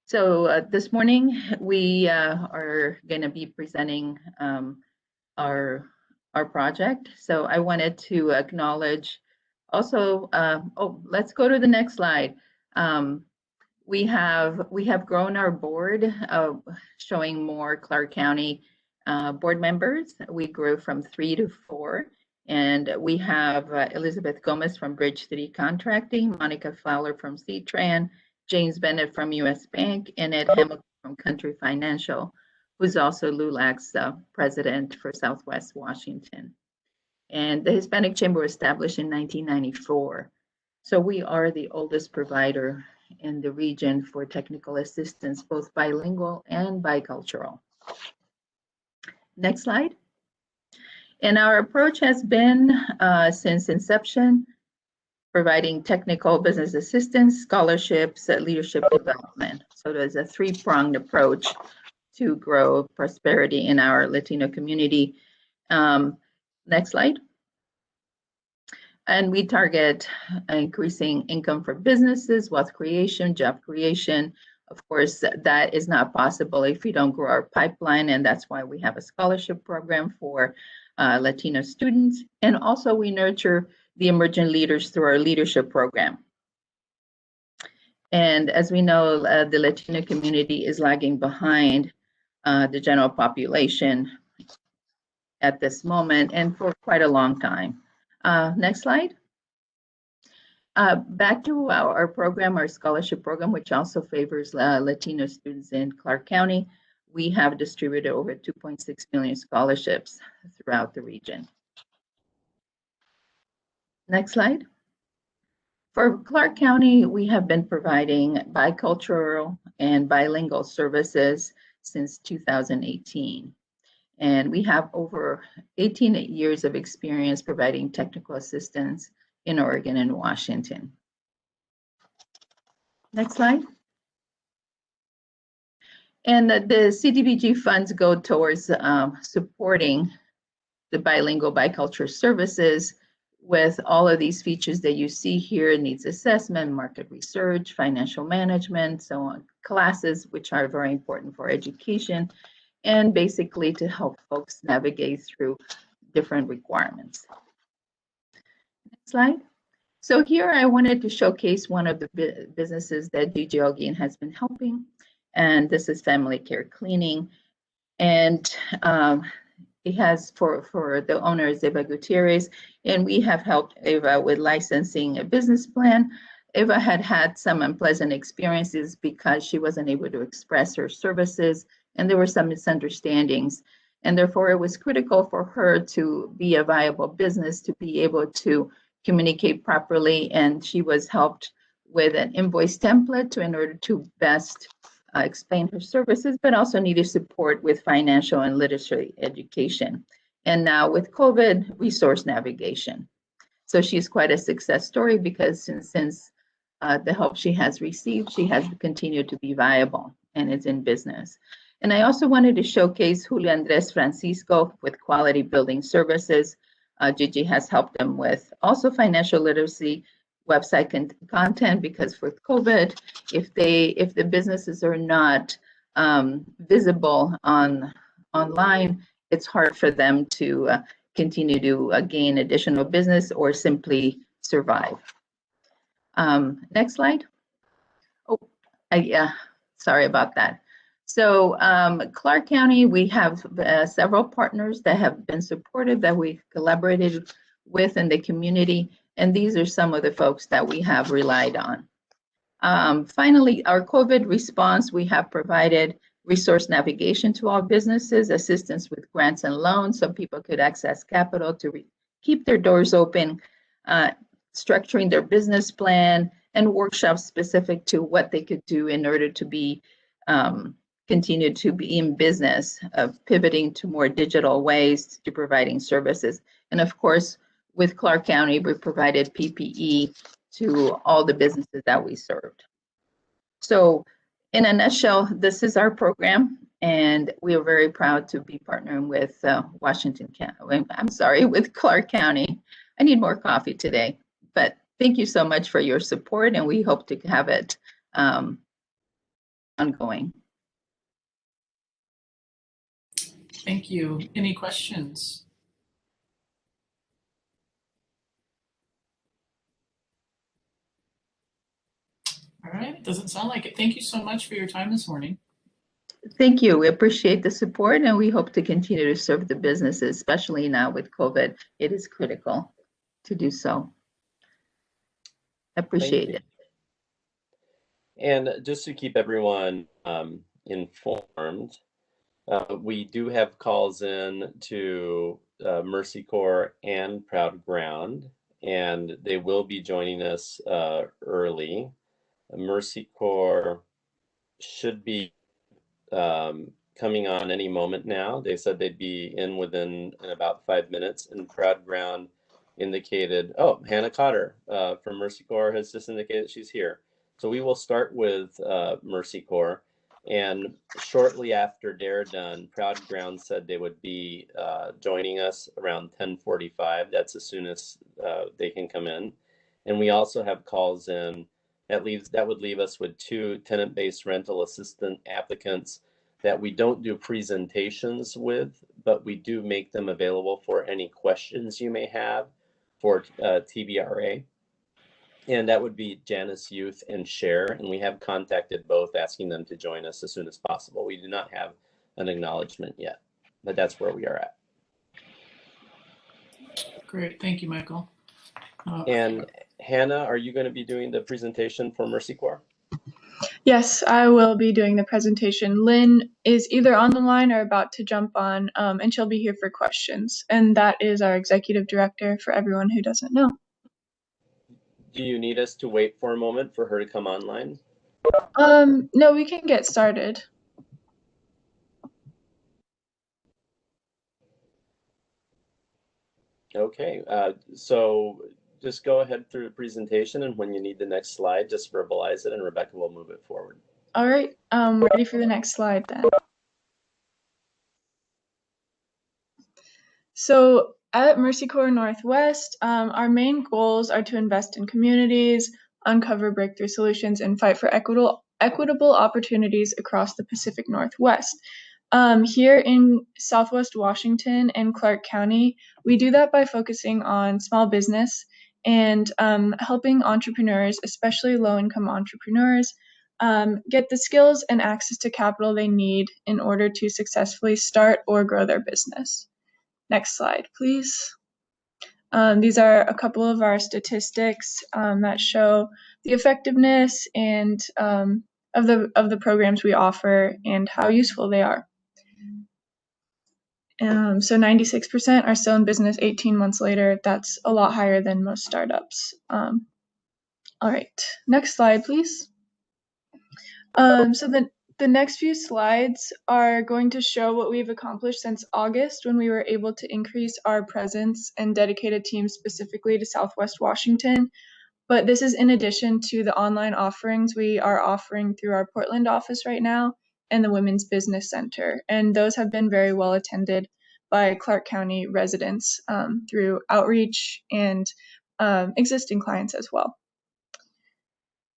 So this morning we are going to be presenting our project. So I wanted to acknowledge also. Let's go to the next slide. We have grown our board, showing more Clark County board members. We grew from 3 to 4. And we have Elizabeth Gomez from Bridge City Contracting, Monica Fowler from C-Tran, James Bennett from US Bank, and Ed Hamilton from Country Financial, who's also LULAC's president for Southwest Washington. And the Hispanic Chamber was established in 1994. So we are the oldest provider in the region for technical assistance, both bilingual and bicultural. Next slide. And our approach has been, since inception, providing technical business assistance, scholarships, leadership development. So there's a three-pronged approach to grow prosperity in our Latino community. Next slide. And we target increasing income for businesses, wealth creation, job creation. Of course, that is not possible if we don't grow our pipeline, and that's why we have a scholarship program for Latino students. And also we nurture the emerging leaders through our leadership program. And as we know, the Latino community is lagging behind the general population at this moment and for quite a long time. Next slide. Back to our program, our scholarship program, which also favors Latino students in Clark County. We have distributed over 2.6 million scholarships throughout the region. Next slide. For Clark County, we have been providing bicultural and bilingual services since 2018. And we have over 18 years of experience providing technical assistance in Oregon and Washington. Next slide. And the CDBG funds go towards supporting the bilingual bicultural services with all of these features that you see here: needs assessment, market research, financial management, so on, classes, which are very important for education, and basically to help folks navigate through different requirements. Next slide. So here I wanted to showcase one of the businesses that Gigi Alguin has been helping, and this is Family Care Cleaning. And it has for the owner is Eva Gutierrez, and we have helped Eva with licensing a business plan. Eva had some unpleasant experiences because she wasn't able to express her services, and there were some misunderstandings. And therefore, it was critical for her to be a viable business, to be able to communicate properly. And she was helped with an invoice template in order to best explain her services, but also needed support with financial and literacy education. And now with COVID, resource navigation. So she's quite a success story because since the help she has received, she has continued to be viable and is in business. And I also wanted to showcase Julio Andres Francisco with Quality Building Services. Gigi has helped them with also financial literacy, website content, because with COVID, if the businesses are not visible online, it's hard for them to continue to gain additional business or simply survive. Next slide. Oh, yeah, sorry about that. So Clark County, we have several partners that have been supportive that we've collaborated with in the community, and these are some of the folks that we have relied on. Finally, our COVID response, we have provided resource navigation to all businesses, assistance with grants and loans so people could access capital to keep their doors open, structuring their business plan, and workshops specific to what they could do in order to be continue to be in business, pivoting to more digital ways to providing services. And of course, with Clark County, we provided PPE to all the businesses that we served. So in a nutshell, this is our program, and we are very proud to be partnering with with Clark County. I need more coffee today, but thank you so much for your support, and we hope to have it ongoing. Thank you. Any questions? All right, it doesn't sound like it. Thank you so much for your time this morning. Thank you. We appreciate the support, and we hope to continue to serve the businesses, especially now with COVID. It is critical to do so. Appreciate it. And just to keep everyone informed, we do have calls in to Mercy Corps and Proud Ground, and they will be joining us early. Mercy Corps should be coming on any moment now. They said they'd be in about 5 minutes, and Proud Ground indicated, oh, Hannah Cotter from Mercy Corps has just indicated she's here. So we will start with Mercy Corps. And shortly after they're done, Proud Ground said they would be joining us around 10:45. That's as soon as they can come in. And we also have calls in. That would leave us with 2 tenant-based rental assistant applicants that we don't do presentations with, but we do make them available for any questions you may have for TBRA. And that would be Janice Youth and Cher, and we have contacted both asking them to join us as soon as possible. We do not have an acknowledgement yet, but that's where we are at. Great, thank you, Michael. And Hannah, are you going to be doing the presentation for Mercy Corps? Yes, I will be doing the presentation. Lynn is either on the line or about to jump on, and she'll be here for questions. And that is our executive director, for everyone who doesn't know. Do you need us to wait for a moment for her to come online? No, we can get started. Okay, so just go ahead through the presentation, and when you need the next slide, just verbalize it, and Rebecca will move it forward. All right, ready for the next slide then. So at Mercy Corps Northwest, our main goals are to invest in communities, uncover breakthrough solutions, and fight for equitable opportunities across the Pacific Northwest. Here in Southwest Washington and Clark County, we do that by focusing on small business and helping entrepreneurs, especially low-income entrepreneurs, get the skills and access to capital they need in order to successfully start or grow their business. Next slide, please. These are a couple of our statistics that show the effectiveness and of the programs we offer and how useful they are. So 96% are still in business 18 months later. That's a lot higher than most startups. All right, next slide, please. So the next few slides are going to show what we've accomplished since August, when we were able to increase our presence and dedicate a team specifically to Southwest Washington. But this is in addition to the online offerings we are offering through our Portland office right now and the Women's Business Center. And those have been very well attended by Clark County residents through outreach and existing clients as well.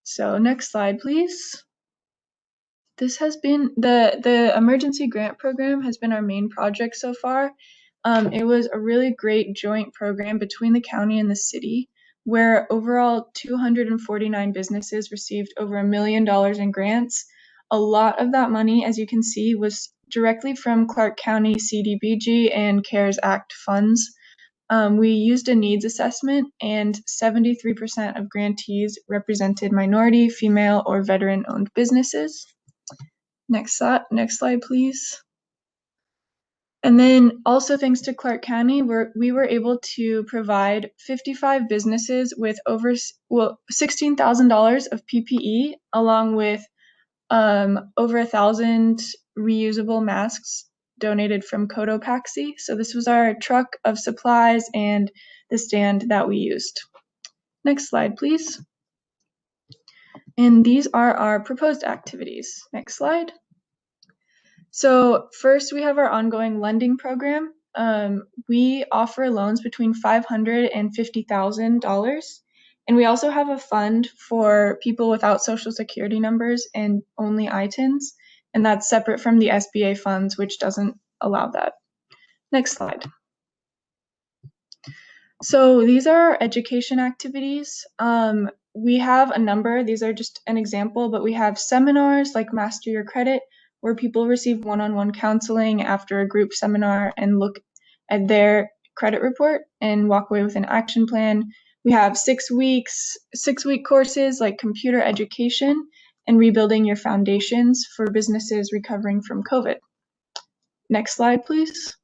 So next slide, please. This has been the emergency grant program has been our main project so far. It was a really great joint program between the county and the city, where overall 249 businesses received over $1 million in grants. A lot of that money, as you can see, was directly from Clark County CDBG and CARES Act funds. We used a needs assessment, and 73% of grantees represented minority, female, or veteran-owned businesses. Next slide, please. And then also thanks to Clark County, we were able to provide 55 businesses with over $16,000 of PPE, along with over 1,000 reusable masks donated from Cotopaxi. So this was our truck of supplies and the stand that we used. Next slide, please. And these are our proposed activities. Next slide. So first, we have our ongoing lending program. We offer loans between $500 and $50,000. And we also have a fund for people without social security numbers and only ITINs. And that's separate from the SBA funds, which doesn't allow that. Next slide. So these are our education activities. We have a number. These are just an example, but we have seminars like Master Your Credit, where people receive one-on-one counseling after a group seminar and look at their credit report and walk away with an action plan. We have 6 week courses like computer education and rebuilding your foundations for businesses recovering from COVID. Next slide, please.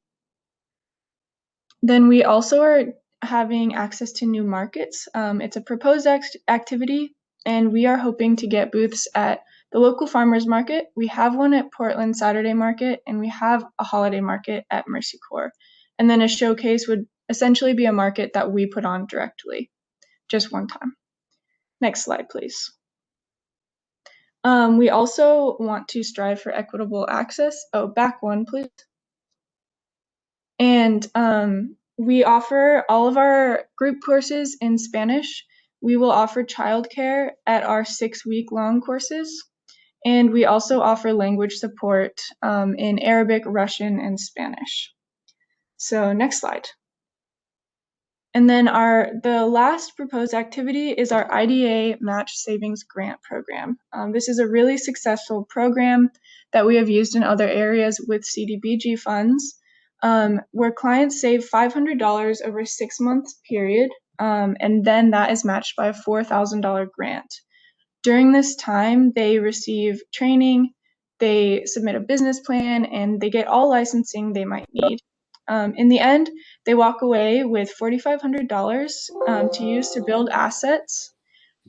Then we also are having access to new markets. It's a proposed activity, and we are hoping to get booths at the local farmers market. We have one at Portland Saturday Market, and we have a holiday market at Mercy Corps. And then a showcase would essentially be a market that we put on directly, just one time. Next slide, please. We also want to strive for equitable access. Oh, back one, please. And we offer all of our group courses in Spanish. We will offer childcare at our 6-week-long courses. And we also offer language support in Arabic, Russian, and Spanish. So next slide. And then the last proposed activity is our IDA Match Savings Grant Program. This is a really successful program that we have used in other areas with CDBG funds, where clients save $500 over a 6-month period, and then that is matched by a $4,000 grant. During this time, they receive training, they submit a business plan, and they get all licensing they might need. In the end, they walk away with $4,500 to use to build assets.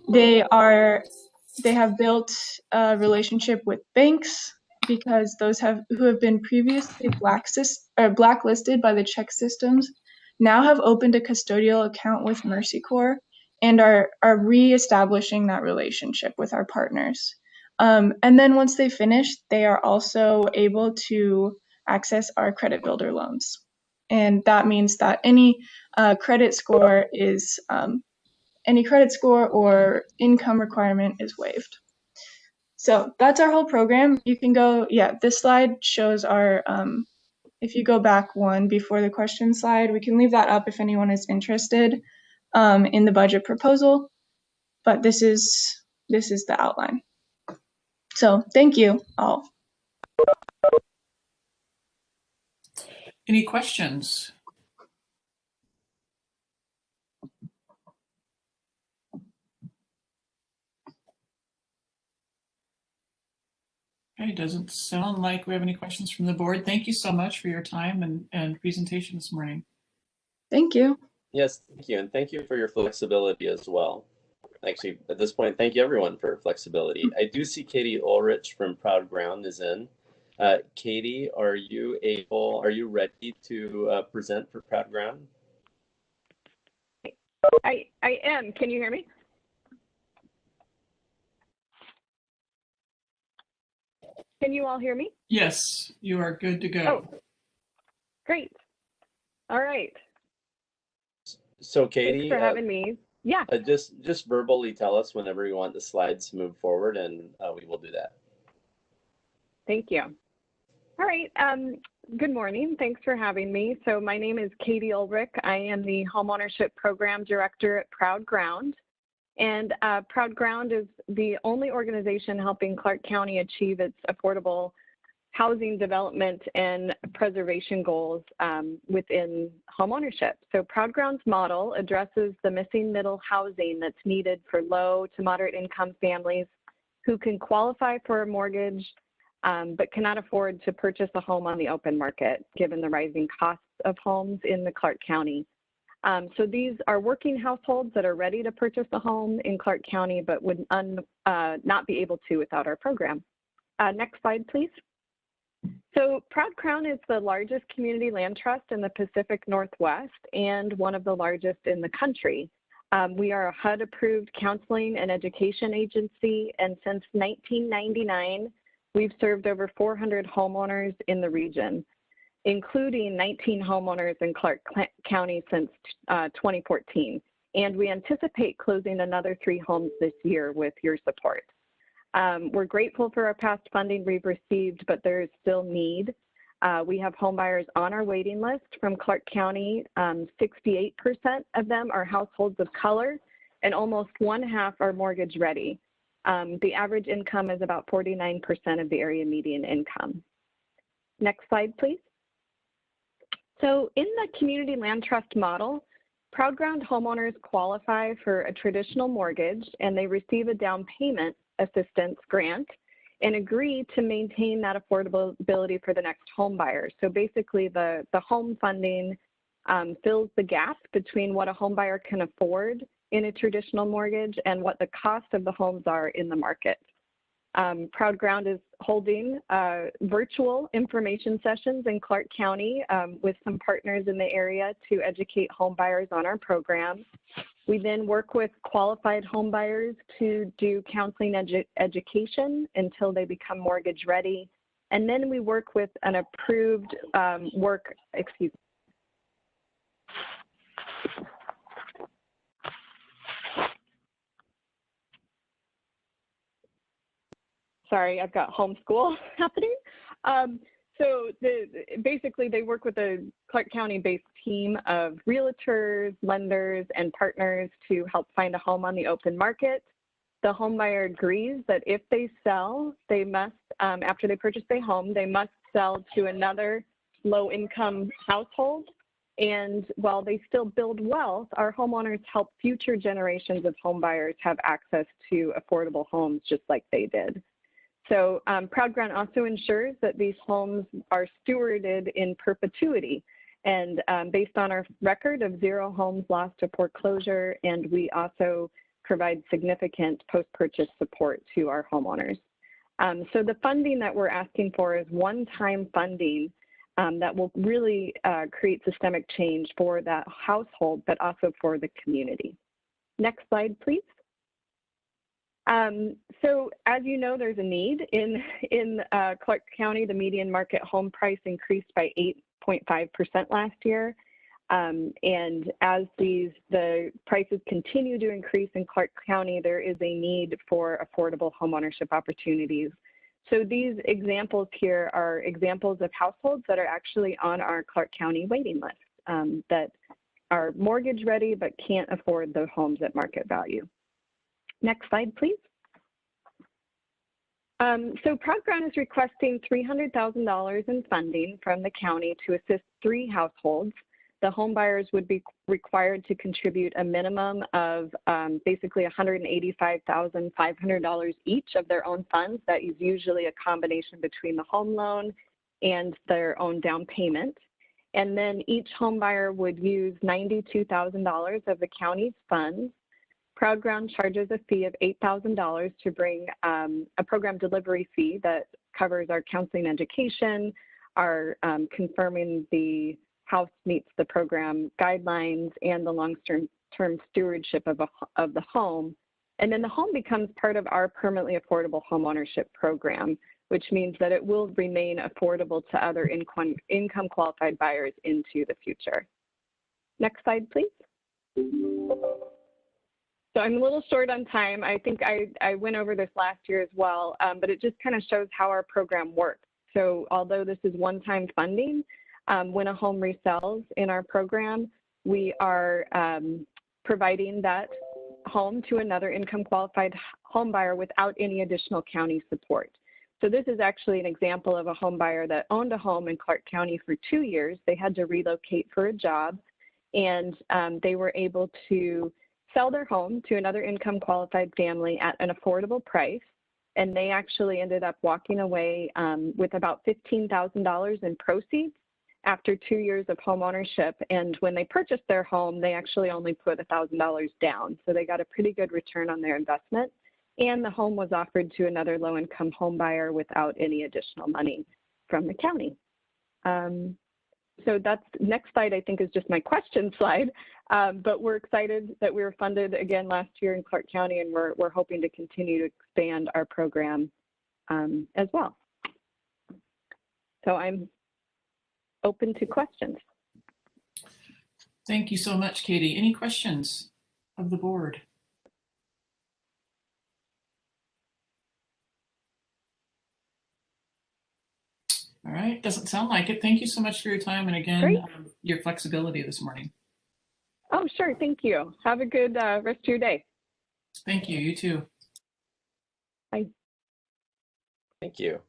They have built a relationship with banks, because those who have been previously blacklisted by the check systems now have opened a custodial account with Mercy Corps and are reestablishing that relationship with our partners. And then once they finish, they are also able to access our credit builder loans. And that means that any credit score or income requirement is waived. So that's our whole program. You can go, this slide shows our, if you go back one before the question slide, we can leave that up if anyone is interested in the budget proposal. But this is the outline. So thank you all. Any questions? Okay, doesn't sound like we have any questions from the board. Thank you so much for your time and presentation this morning. Thank you. Yes, thank you. And thank you for your flexibility as well. Actually, at this point, thank you everyone for flexibility. I do see Katie Ulrich from Proud Ground is in. Katie, are you ready to present for Proud Ground? I am. Can you hear me? Can you all hear me? Yes, you are good to go. Oh, great. All right. So Katie, thanks for having me. Yeah. Just verbally tell us whenever you want the slides to move forward, and we will do that. Thank you. All right. Good morning. Thanks for having me. So my name is Katie Ulrich. I am the Homeownership Program Director at Proud Ground. And Proud Ground is the only organization helping Clark County achieve its affordable housing development and preservation goals within homeownership. So Proud Ground's model addresses the missing middle housing that's needed for low to moderate income families who can qualify for a mortgage but cannot afford to purchase a home on the open market, given the rising costs of homes in the Clark County. So these are working households that are ready to purchase a home in Clark County, but would not be able to without our program. Next slide, please. So Proud Ground is the largest community land trust in the Pacific Northwest and one of the largest in the country. We are a HUD-approved counseling and education agency, and since 1999, we've served over 400 homeowners in the region, including 19 homeowners in Clark County since 2014. And we anticipate closing another 3 homes this year with your support. We're grateful for our past funding we've received, but there is still need. We have home buyers on our waiting list from Clark County. 68% of them are households of color, and almost 1/2 are mortgage ready. The average income is about 49% of the area median income. Next slide, please. So in the community land trust model, Proud Ground homeowners qualify for a traditional mortgage, and they receive a down payment assistance grant and agree to maintain that affordability for the next home buyer. So basically the home funding fills the gap between what a home buyer can afford in a traditional mortgage and what the cost of the homes are in the market. Proud Ground is holding virtual information sessions in Clark County with some partners in the area to educate home buyers on our program. We then work with qualified home buyers to do counseling education until they become mortgage ready. And then we work with an approved Sorry, I've got homeschool happening. So basically they work with a Clark County-based team of realtors, lenders, and partners to help find a home on the open market. The home buyer agrees that if they sell, they must, after they purchase their home, they must sell to another low-income household. And while they still build wealth, our homeowners help future generations of home buyers have access to affordable homes just like they did. So Proud Ground also ensures that these homes are stewarded in perpetuity, and based on our record of 0 homes lost to foreclosure, and we also provide significant post-purchase support to our homeowners. So the funding that we're asking for is one-time funding that will really create systemic change for that household, but also for the community. Next slide, please. So as you know, there's a need in Clark County. The median market home price increased by 8.5% last year. And as the prices continue to increase in Clark County, there is a need for affordable homeownership opportunities. So these examples here are examples of households that are actually on our Clark County waiting list that are mortgage ready but can't afford the homes at market value. Next slide, please. So Proud Ground is requesting $300,000 in funding from the county to assist 3 households. The home buyers would be required to contribute a minimum of basically $185,500 each of their own funds. That is usually a combination between the home loan and their own down payment. And then each home buyer would use $92,000 of the county's funds. Proud Ground charges a fee of $8,000 to bring a program delivery fee that covers our counseling education, our confirming the house meets the program guidelines, and the long-term stewardship of the home. And then the home becomes part of our permanently affordable homeownership program, which means that it will remain affordable to other income qualified buyers into the future. Next slide, please. So I'm a little short on time. I think I went over this last year as well, but it just kind of shows how our program works. So although this is one-time funding, when a home resells in our program, we are providing that home to another income qualified home buyer without any additional county support. So this is actually an example of a home buyer that owned a home in Clark County for 2 years. They had to relocate for a job, and they were able to sell their home to another income qualified family at an affordable price. And they actually ended up walking away with about $15,000 in proceeds after 2 years of home ownership. And when they purchased their home, they actually only put $1,000 down. So they got a pretty good return on their investment. And the home was offered to another low-income home buyer without any additional money from the county. So that's next slide, I think, is just my question slide. But we're excited that we were funded again last year in Clark County, and we're hoping to continue to expand our program as well. So I'm open to questions. Thank you so much, Katie. Any questions of the board? All right, doesn't sound like it. Thank you so much for your time, and again, your flexibility this morning. Oh, sure, thank you. Have a good rest of your day. Thank you, you too. Bye. Thank you.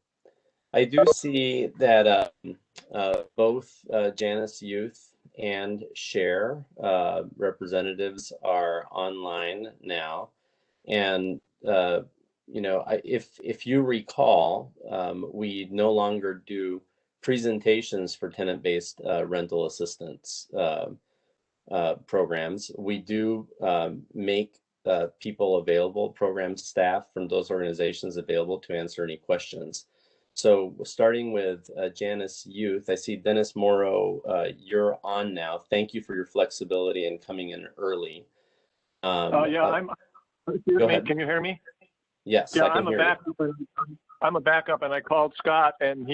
I do see that both Janus Youth and Share representatives are online now. And you know, if you recall, we no longer do presentations for tenant-based rental assistance programs. We do make people available, program staff from those organizations available to answer any questions. So starting with Janus Youth, I see Dennis Morrow, you're on now. Thank you for your flexibility and coming in early. Excuse me, can you hear me? Yes, yeah, I can hear you. I'm a backup, and I called Scott, and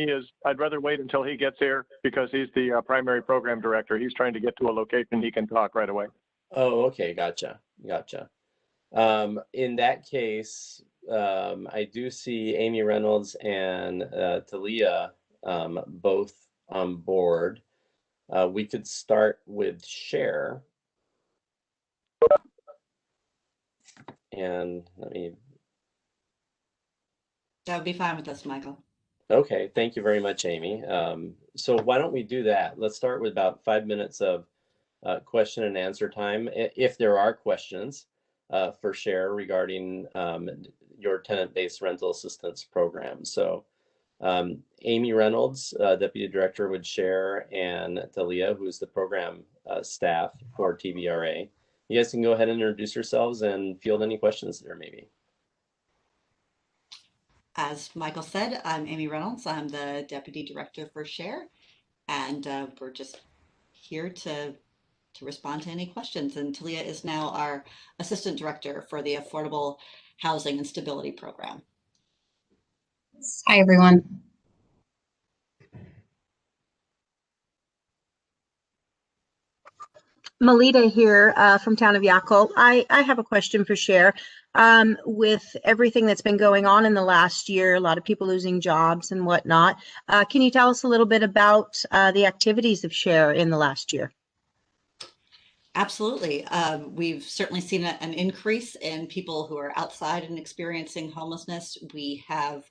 I'd rather wait until he gets here because he's the primary program director. He's trying to get to a location he can talk right away. Oh, okay, gotcha. In that case, I do see Amy Reynolds and Talia both on board. We could start with Share. And let me... That would be fine with us, Michael. Okay, thank you very much, Amy. So why don't we do that? Let's start with about 5 minutes of question and answer time, if there are questions for Share regarding your tenant-based rental assistance program. So Amy Reynolds, Deputy Director would Share, and Talia, who's the program staff for TBRA. You guys can go ahead and introduce yourselves and field any questions there maybe. As Michael said, I'm Amy Reynolds. I'm the Deputy Director for Share, and we're just here to to respond to any questions. And Talia is now our Assistant Director for the Affordable Housing and Stability Program. Hi, everyone. Melita here from town of Yakult. I have a question for Cher. With everything that's been going on in the last year, a lot of people losing jobs and whatnot, can you tell us a little bit about the activities of Cher in the last year? Absolutely. We've certainly seen an increase in people who are outside and experiencing homelessness. We have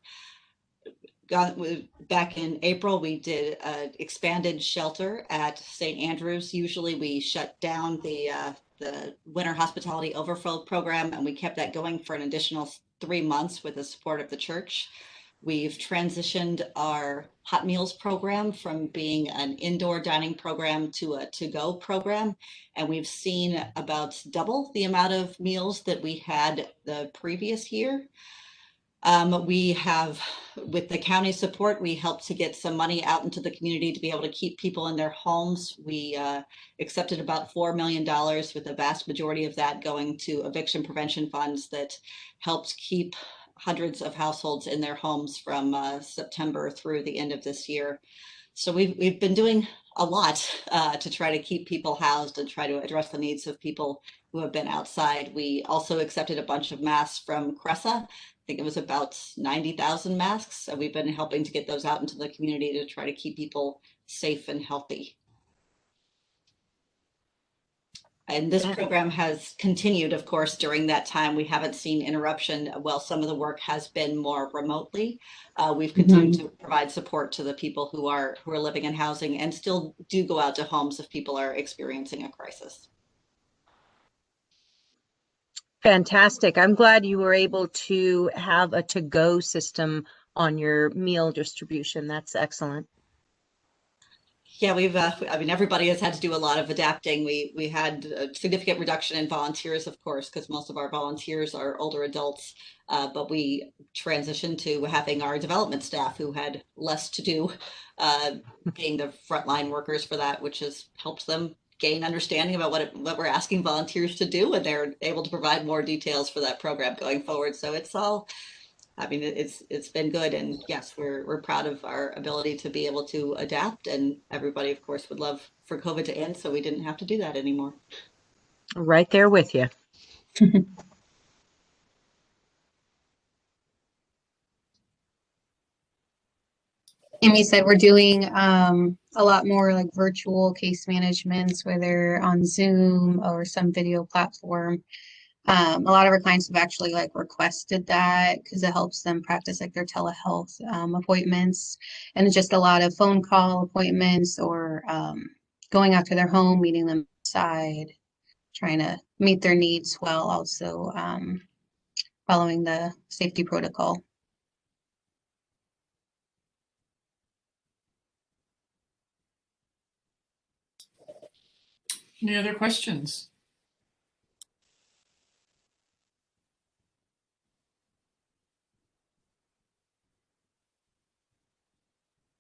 back in April, we did an expanded shelter at St. Andrews. Usually we shut down the winter hospitality overflow program, and we kept that going for an additional 3 months with the support of the church. We've transitioned our hot meals program from being an indoor dining program to a to-go program, and we've seen about double the amount of meals that we had the previous year. We have, with the county support, we helped to get some money out into the community to be able to keep people in their homes. We accepted about $4 million, with the vast majority of that going to eviction prevention funds that helped keep hundreds of households in their homes from September through the end of this year. So we've been doing a lot to try to keep people housed and try to address the needs of people who have been outside. We also accepted a bunch of masks from CRESA. I think it was about 90,000 masks. So we've been helping to get those out into the community to try to keep people safe and healthy. And this program has continued, of course, during that time. We haven't seen interruption. Well, some of the work has been more remotely. We've continued to provide support to the people who are living in housing, and still do go out to homes if people are experiencing a crisis. Fantastic. I'm glad you were able to have a to-go system on your meal distribution. That's excellent. Yeah, we've, I mean, everybody has had to do a lot of adapting. We had a significant reduction in volunteers, of course, because most of our volunteers are older adults, but we transitioned to having our development staff who had less to do, being the frontline workers for that, which has helped them gain understanding about what we're asking volunteers to do, and they're able to provide more details for that program going forward. So it's all, I mean, it's been good, and yes, we're proud of our ability to be able to adapt, and everybody, of course, would love for COVID to end so we didn't have to do that anymore. Right there with you. Amy said we're doing a lot more like virtual case managements, whether on Zoom or some video platform. A lot of our clients have actually like requested that because it helps them practice like their telehealth appointments, and it's just a lot of phone call appointments or going out to their home, meeting them outside, trying to meet their needs while also following the safety protocol. Any other questions?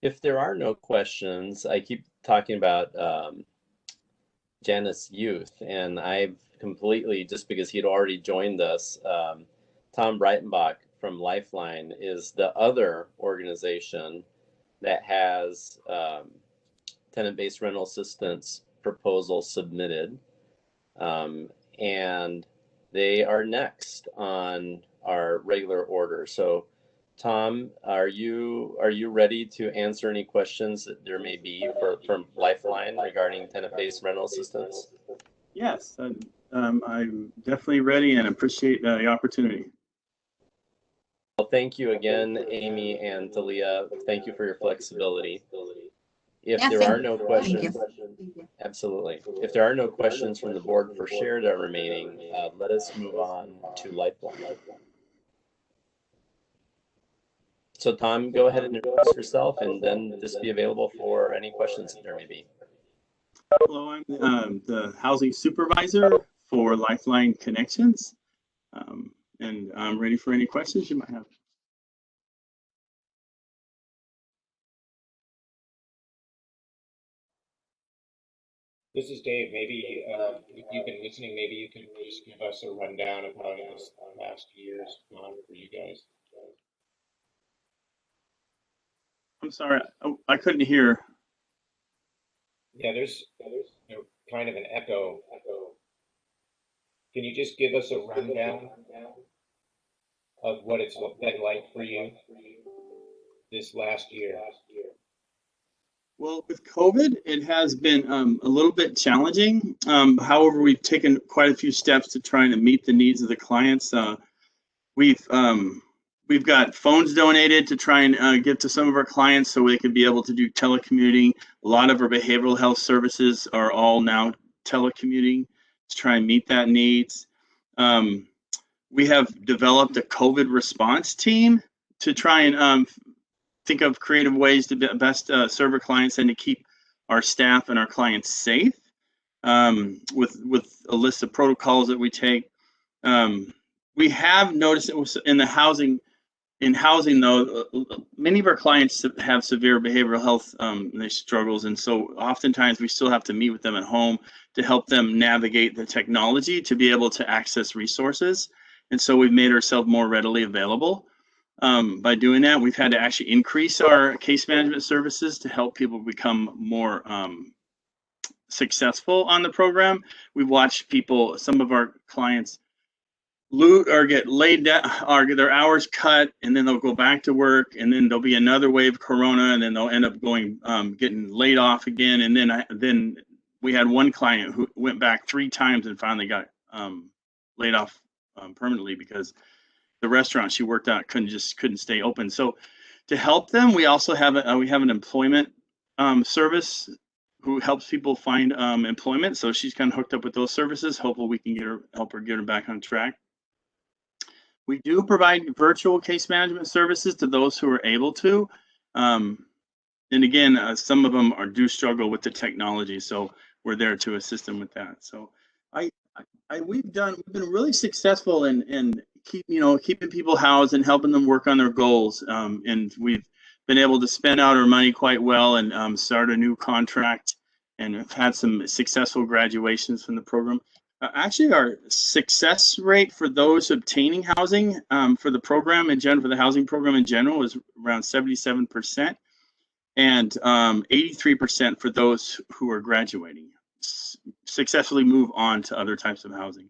If there are no questions, I keep talking about Janus Youth, and I've completely, just because he'd already joined us, Tom Breitenbach from Lifeline is the other organization that has tenant-based rental assistance proposal submitted, and they are next on our regular order. So Tom, are you ready to answer any questions that there may be from Lifeline regarding tenant-based rental assistance? Yes, I'm definitely ready and appreciate the opportunity. Well, thank you again, Amy and Talia. Thank you for your flexibility. If there are no questions, absolutely. If there are no questions from the board for Cher that are remaining, let us move on to Lifeline. So Tom, go ahead and introduce yourself, and then just be available for any questions that there may be. Hello, I'm the housing supervisor for Lifeline Connections, and I'm ready for any questions you might have. This is Dave. Maybe if you've been listening, maybe you can just give us a rundown of how this last year's gone for you guys. I'm sorry, I couldn't hear. Yeah, there's kind of an echo. Can you just give us a rundown of what it's been like for you this last year? Well, with COVID, it has been a little bit challenging. However, we've taken quite a few steps to try to meet the needs of the clients. We've got phones donated to try and give to some of our clients so they could be able to do telecommuting. A lot of our behavioral health services are all now telecommuting to try and meet that needs. We have developed a COVID response team to try and think of creative ways to best serve our clients and to keep our staff and our clients safe, with a list of protocols that we take. We have noticed it was in housing though, many of our clients have severe behavioral health struggles, and so oftentimes we still have to meet with them at home to help them navigate the technology to be able to access resources. And so we've made ourselves more readily available. By doing that, we've had to actually increase our case management services to help people become more successful on the program. We've watched some of our clients lose or get laid down or get their hours cut, and then they'll go back to work, and then there'll be another wave of corona, and then they'll end up getting laid off again. And then we had one client who went back 3 times and finally got laid off permanently because the restaurant she worked at couldn't stay open. So to help them, we also have an employment service who helps people find employment. So she's kind of hooked up with those services. Hopefully we can help her get her back on track. We do provide virtual case management services to those who are able to. And again, some of them do struggle with the technology, so we're there to assist them with that. So we've been really successful in keeping people housed and helping them work on their goals. And we've been able to spend out our money quite well and start a new contract, and have had some successful graduations from the program. Actually, our success rate for those obtaining housing for the program in general, for the housing program in general, is around 77%, and 83% for those who are graduating successfully move on to other types of housing.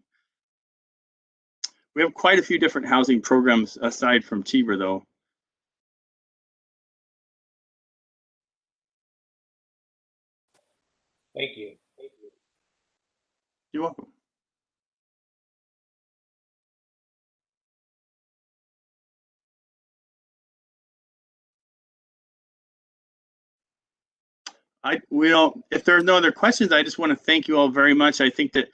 We have quite a few different housing programs aside from TBR, though. Thank you. You're welcome. If there are no other questions, I just want to thank you all very much. I think that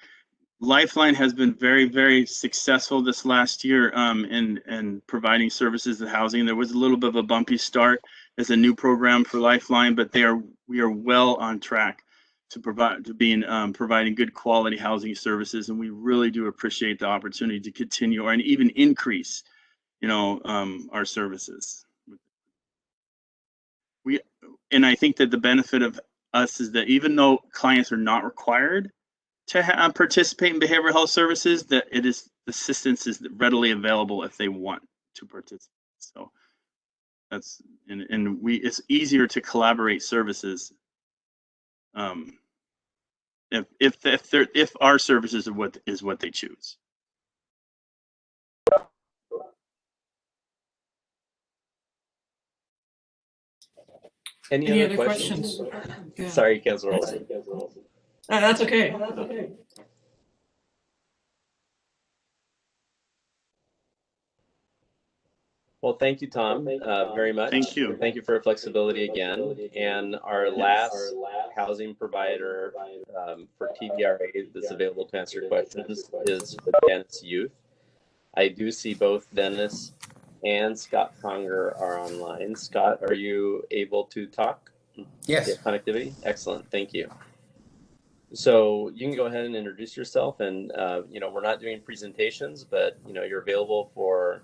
Lifeline has been very, very successful this last year in providing services to housing. There was a little bit of a bumpy start as a new program for Lifeline, but we are well on track to providing good quality housing services, and we really do appreciate the opportunity to continue and even increase, our services. And I think that the benefit of us is that even though clients are not required to participate in behavioral health services, that assistance is readily available if they want to participate. So that's it's easier to collaborate services if our services is what they choose. Any other questions? Yeah. Sorry, Councilor Olson. That's okay. Well, thank you, Tom, very much. Thank you. Thank you for your flexibility again. And our last housing provider for TVRA that's available to answer questions is for Dennis Youth. I do see both Dennis and Scott Conger are online. Scott, are you able to talk? Yes. Yeah, connectivity? Excellent, thank you. So you can go ahead and introduce yourself, and we're not doing presentations, but you're available for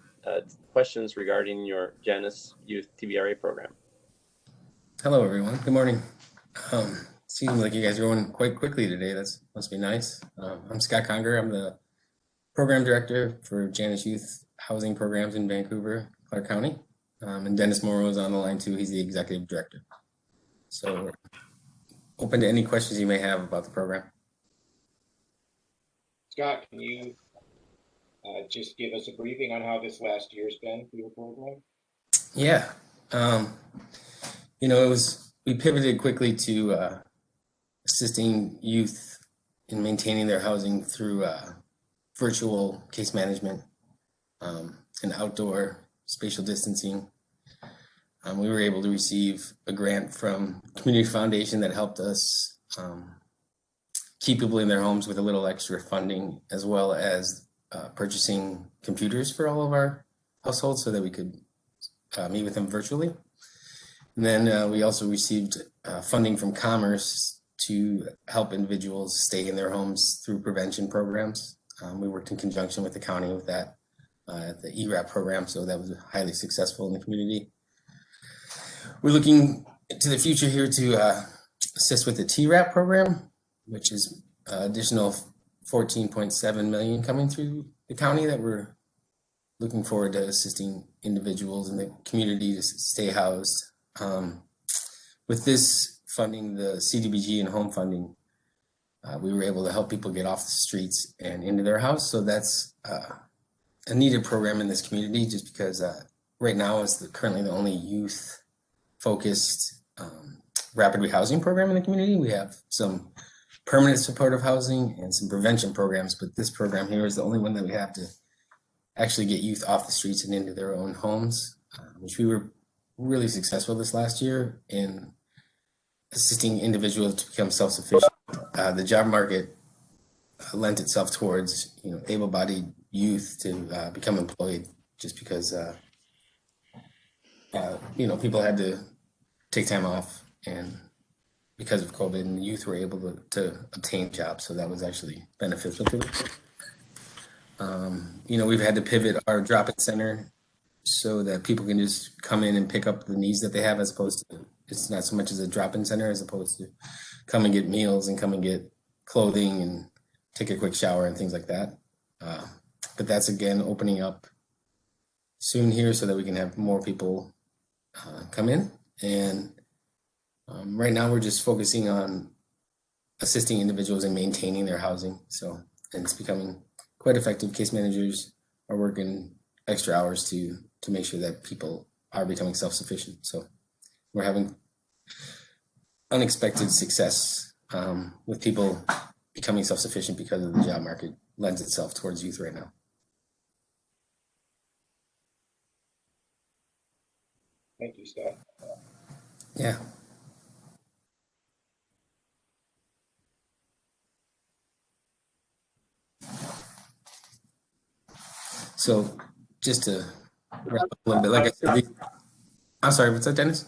questions regarding your Janus Youth TVRA program. Hello, everyone. Good morning. Seems like you guys are going quite quickly today. That must be nice. I'm Scott Conger. I'm the program director for Janus Youth Housing Programs in Vancouver, Clark County. And Dennis Morrow is on the line too. He's the executive director. So we're open to any questions you may have about the program. Scott, can you just give us a briefing on how this last year's been for your program? Yeah. You know, we pivoted quickly to assisting youth in maintaining their housing through virtual case management and outdoor spatial distancing. We were able to receive a grant from Community Foundation that helped us keep people in their homes with a little extra funding, as well as purchasing computers for all of our households so that we could meet with them virtually. And then we also received funding from Commerce to help individuals stay in their homes through prevention programs. We worked in conjunction with the county with that at the ERAP program, so that was highly successful in the community. We're looking to the future here to assist with the TRAP program, which is additional $14.7 million coming through the county that we're looking forward to assisting individuals in the community to stay housed. With this funding, the CDBG and home funding, we were able to help people get off the streets and into their house. So that's a needed program in this community, just because right now it's currently the only youth-focused rapid rehousing program in the community. We have some permanent supportive housing and some prevention programs, but this program here is the only one that we have to actually get youth off the streets and into their own homes, which we were really successful this last year in assisting individuals to become self-sufficient. The job market lent itself towards, you know, able-bodied youth to become employed, just because you know, people had to take time off, and because of COVID, and the youth were able to obtain jobs, so that was actually beneficial to them. You know, we've had to pivot our drop-in center so that people can just come in and pick up the needs that they have, as opposed to, it's not so much as a drop-in center as opposed to come and get meals and come and get clothing and take a quick shower and things like that. But that's again opening up soon here so that we can have more people come in. And right now we're just focusing on assisting individuals in maintaining their housing. So, and it's becoming quite effective. Case managers are working extra hours to make sure that people are becoming self-sufficient. So we're having unexpected success with people becoming self-sufficient because of the job market lends itself towards youth right now. Thank you, Scott. Yeah. So just to wrap up a little bit, like I said, I'm sorry, what's that, Dennis?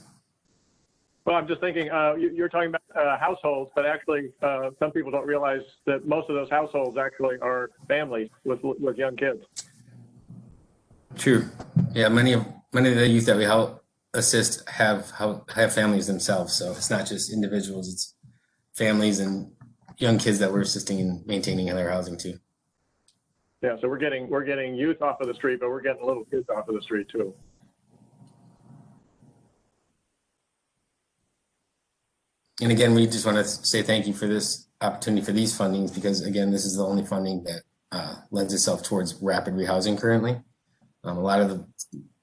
Well, I'm just thinking, you're talking about households, but actually some people don't realize that most of those households actually are families with young kids. True. Yeah, many of the youth that we help assist have families themselves. So it's not just individuals, it's families and young kids that we're assisting in maintaining their housing too. Yeah, so we're getting youth off of the street, but we're getting little kids off of the street too. And again, we just want to say thank you for this opportunity for these fundings, because again, this is the only funding that lends itself towards rapid rehousing currently. A lot of the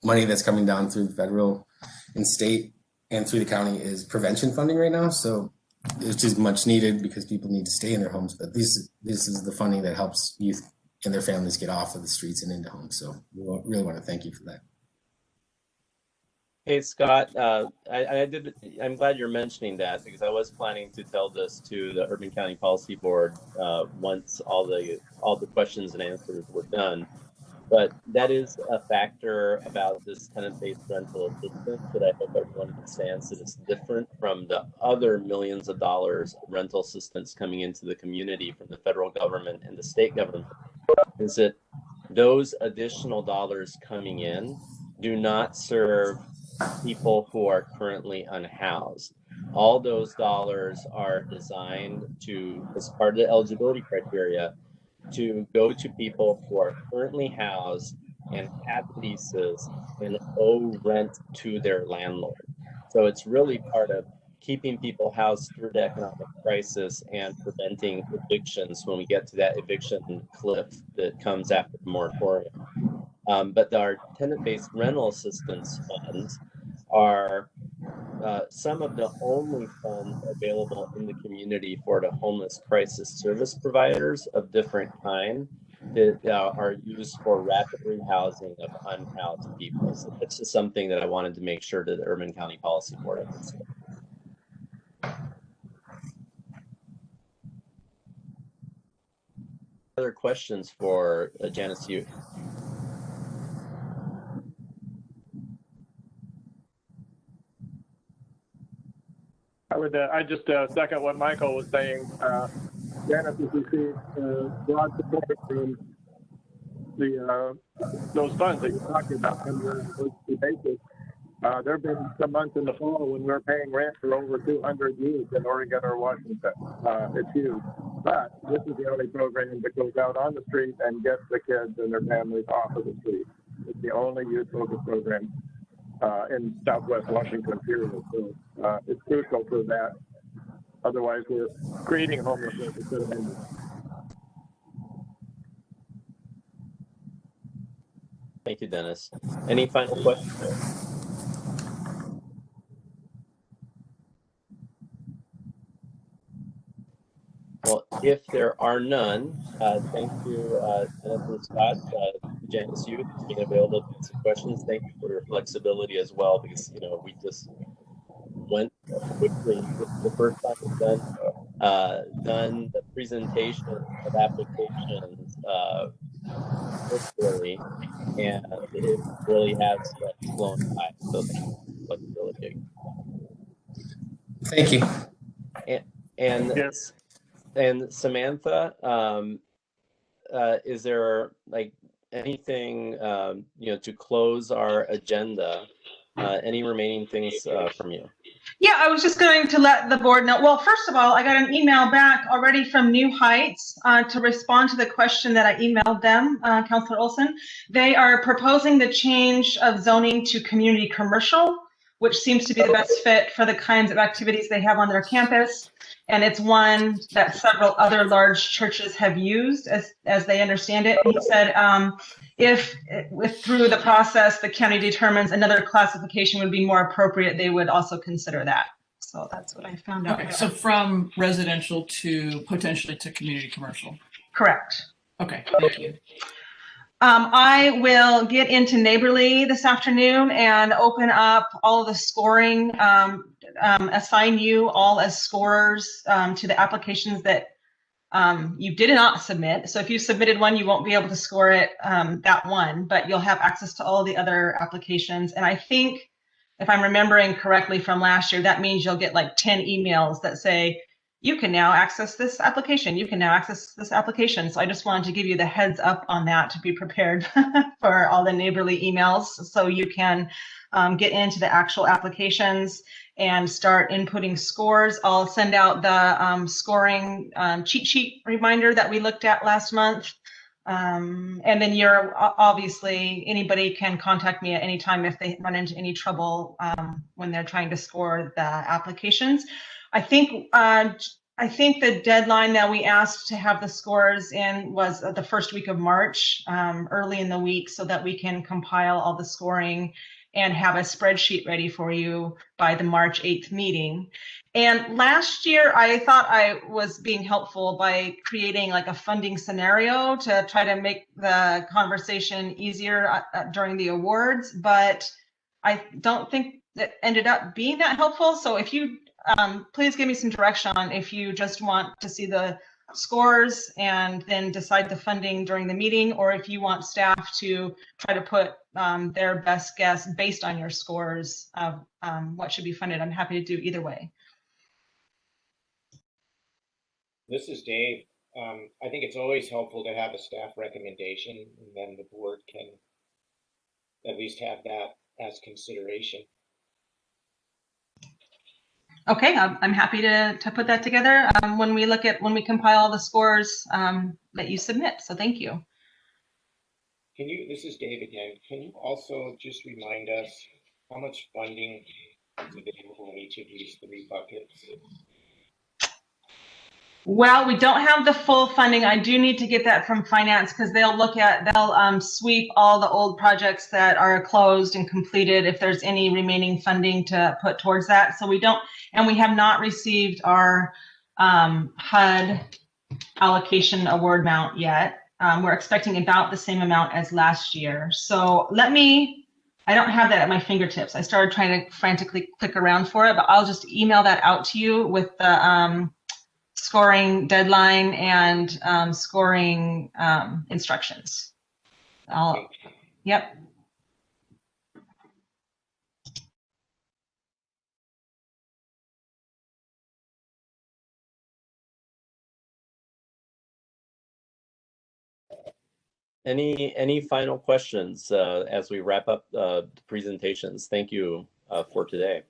money that's coming down through the federal and state and through the county is prevention funding right now. So it's just much needed because people need to stay in their homes. But this is the funding that helps youth and their families get off of the streets and into homes. So we really want to thank you for that. Hey, Scott, I'm glad you're mentioning that, because I was planning to tell this to the Urban County Policy Board once all the questions and answers were done. But that is a factor about this tenant-based rental assistance that I hope everyone understands, that it's different from the other millions of dollars of rental assistance coming into the community from the federal government and the state government, is that those additional dollars coming in do not serve people who are currently unhoused. All those dollars are designed to, as part of the eligibility criteria, to go to people who are currently housed and have leases and owe rent to their landlord. So it's really part of keeping people housed through the economic crisis and preventing evictions when we get to that eviction cliff that comes after the moratorium. But our tenant-based rental assistance funds are some of the only funds available in the community for the homeless crisis service providers of different kind that are used for rapid rehousing of unhoused people. So that's just something that I wanted to make sure that the Urban County Policy Board understood. Other questions for Janice Youth? I just second what Michael was saying. Janice has received broad support from those funds that you're talking about on an emergency basis. There have been some months in the fall when we're paying rent for over 200 youth in Oregon or Washington. It's huge. But this is the only program that goes out on the street and gets the kids and their families off of the street. It's the only youth-focused program in Southwest Washington, period. So it's crucial for that. Otherwise, we're creating homelessness instead of ending. Thank you, Dennis. Any final questions? Well, if there are none, thank you, Dennis and Scott, Janice Youth, for being available to answer questions. Thank you for your flexibility as well, because we just went quickly. This is the first time we've done the presentation of applications virtually, and it really has flown by. So thank you for flexibility. Thank you. And Samantha, is there anything to close our agenda? Any remaining things from you? Yeah, I was just going to let the board know. Well, first of all, I got an email back already from New Heights to respond to the question that I emailed them, Councilor Olson. They are proposing the change of zoning to community commercial, which seems to be the best fit for the kinds of activities they have on their campus. And it's one that several other large churches have used as they understand it. He said, if through the process the county determines another classification would be more appropriate, they would also consider that. So that's what I found out. Okay, so from residential to potentially to community commercial. Correct. Okay, thank you. I will get into Neighborly this afternoon and open up all of the scoring, assign you all as scorers to the applications that you did not submit. So if you submitted one, you won't be able to score it, that one, but you'll have access to all the other applications. And I think, if I'm remembering correctly from last year, that means you'll get like 10 emails that say, you can now access this application. You can now access this application. So I just wanted to give you the heads up on that to be prepared for all the Neighborly emails, so you can get into the actual applications and start inputting scores. I'll send out the scoring cheat sheet reminder that we looked at last month. And then you're obviously, anybody can contact me at any time if they run into any trouble when they're trying to score the applications. I think the deadline that we asked to have the scores in was the first week of March, early in the week, so that we can compile all the scoring and have a spreadsheet ready for you by the March 8th meeting. And last year, I thought I was being helpful by creating like a funding scenario to try to make the conversation easier during the awards, but I don't think that ended up being that helpful. So if you please give me some direction on if you just want to see the scores and then decide the funding during the meeting, or if you want staff to try to put their best guess based on your scores of what should be funded. I'm happy to do either way. This is Dave. I think it's always helpful to have a staff recommendation, and then the board can at least have that as consideration. Okay, I'm happy to put that together when we compile all the scores that you submit. So thank you. This is Dave again. Can you also just remind us how much funding is available in each of these 3 buckets? Well, we don't have the full funding. I do need to get that from finance because they'll sweep all the old projects that are closed and completed if there's any remaining funding to put towards that. So we have not received our HUD allocation award amount yet. We're expecting about the same amount as last year. So I don't have that at my fingertips. I started trying to frantically click around for it, but I'll just email that out to you with the scoring deadline and scoring instructions. Yep. Any final questions as we wrap up the presentations? Thank you for today.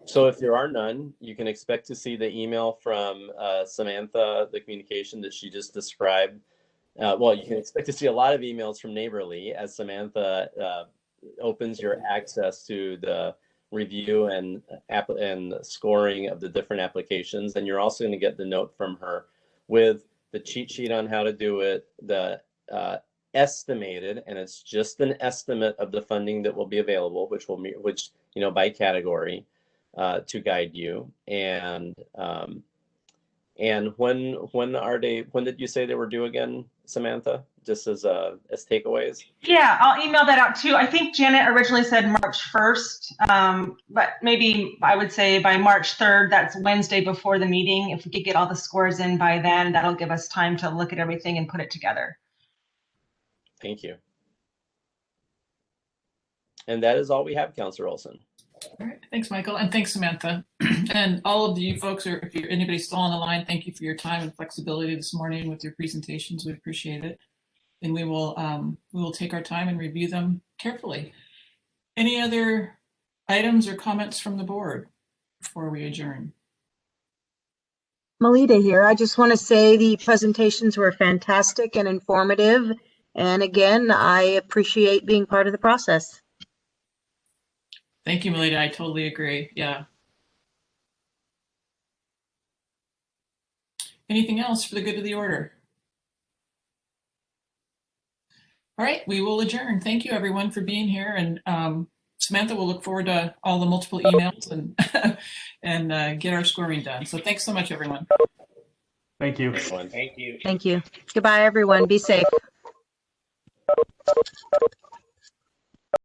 So if there are none, you can expect to see the email from Samantha, the communication that she just described. Well, you can expect to see a lot of emails from Neighborly as Samantha opens your access to the review and scoring of the different applications. And you're also going to get the note from her with the cheat sheet on how to do it, the estimated, and it's just an estimate of the funding that will be available, which by category to guide you. And when did you say they were due again, Samantha? Just as takeaways? Yeah, I'll email that out too. I think Janet originally said March 1st, but maybe I would say by March 3rd, that's Wednesday before the meeting. If we could get all the scores in by then, that'll give us time to look at everything and put it together. Thank you. And that is all we have, Councilor Olson. All right, thanks, Michael, and thanks, Samantha. And all of you folks, or if anybody's still on the line, thank you for your time and flexibility this morning with your presentations. We appreciate it. And we will take our time and review them carefully. Any other items or comments from the board before we adjourn? Melita here. I just want to say the presentations were fantastic and informative. And again, I appreciate being part of the process. Thank you, Melita. I totally agree. Yeah. Anything else for the good of the order? All right, we will adjourn. Thank you, everyone, for being here. And Samantha, we'll look forward to all the multiple emails and get our scoring done. So thanks so much, everyone. Thank you. Thank you. Thank you. Goodbye, everyone. Be safe.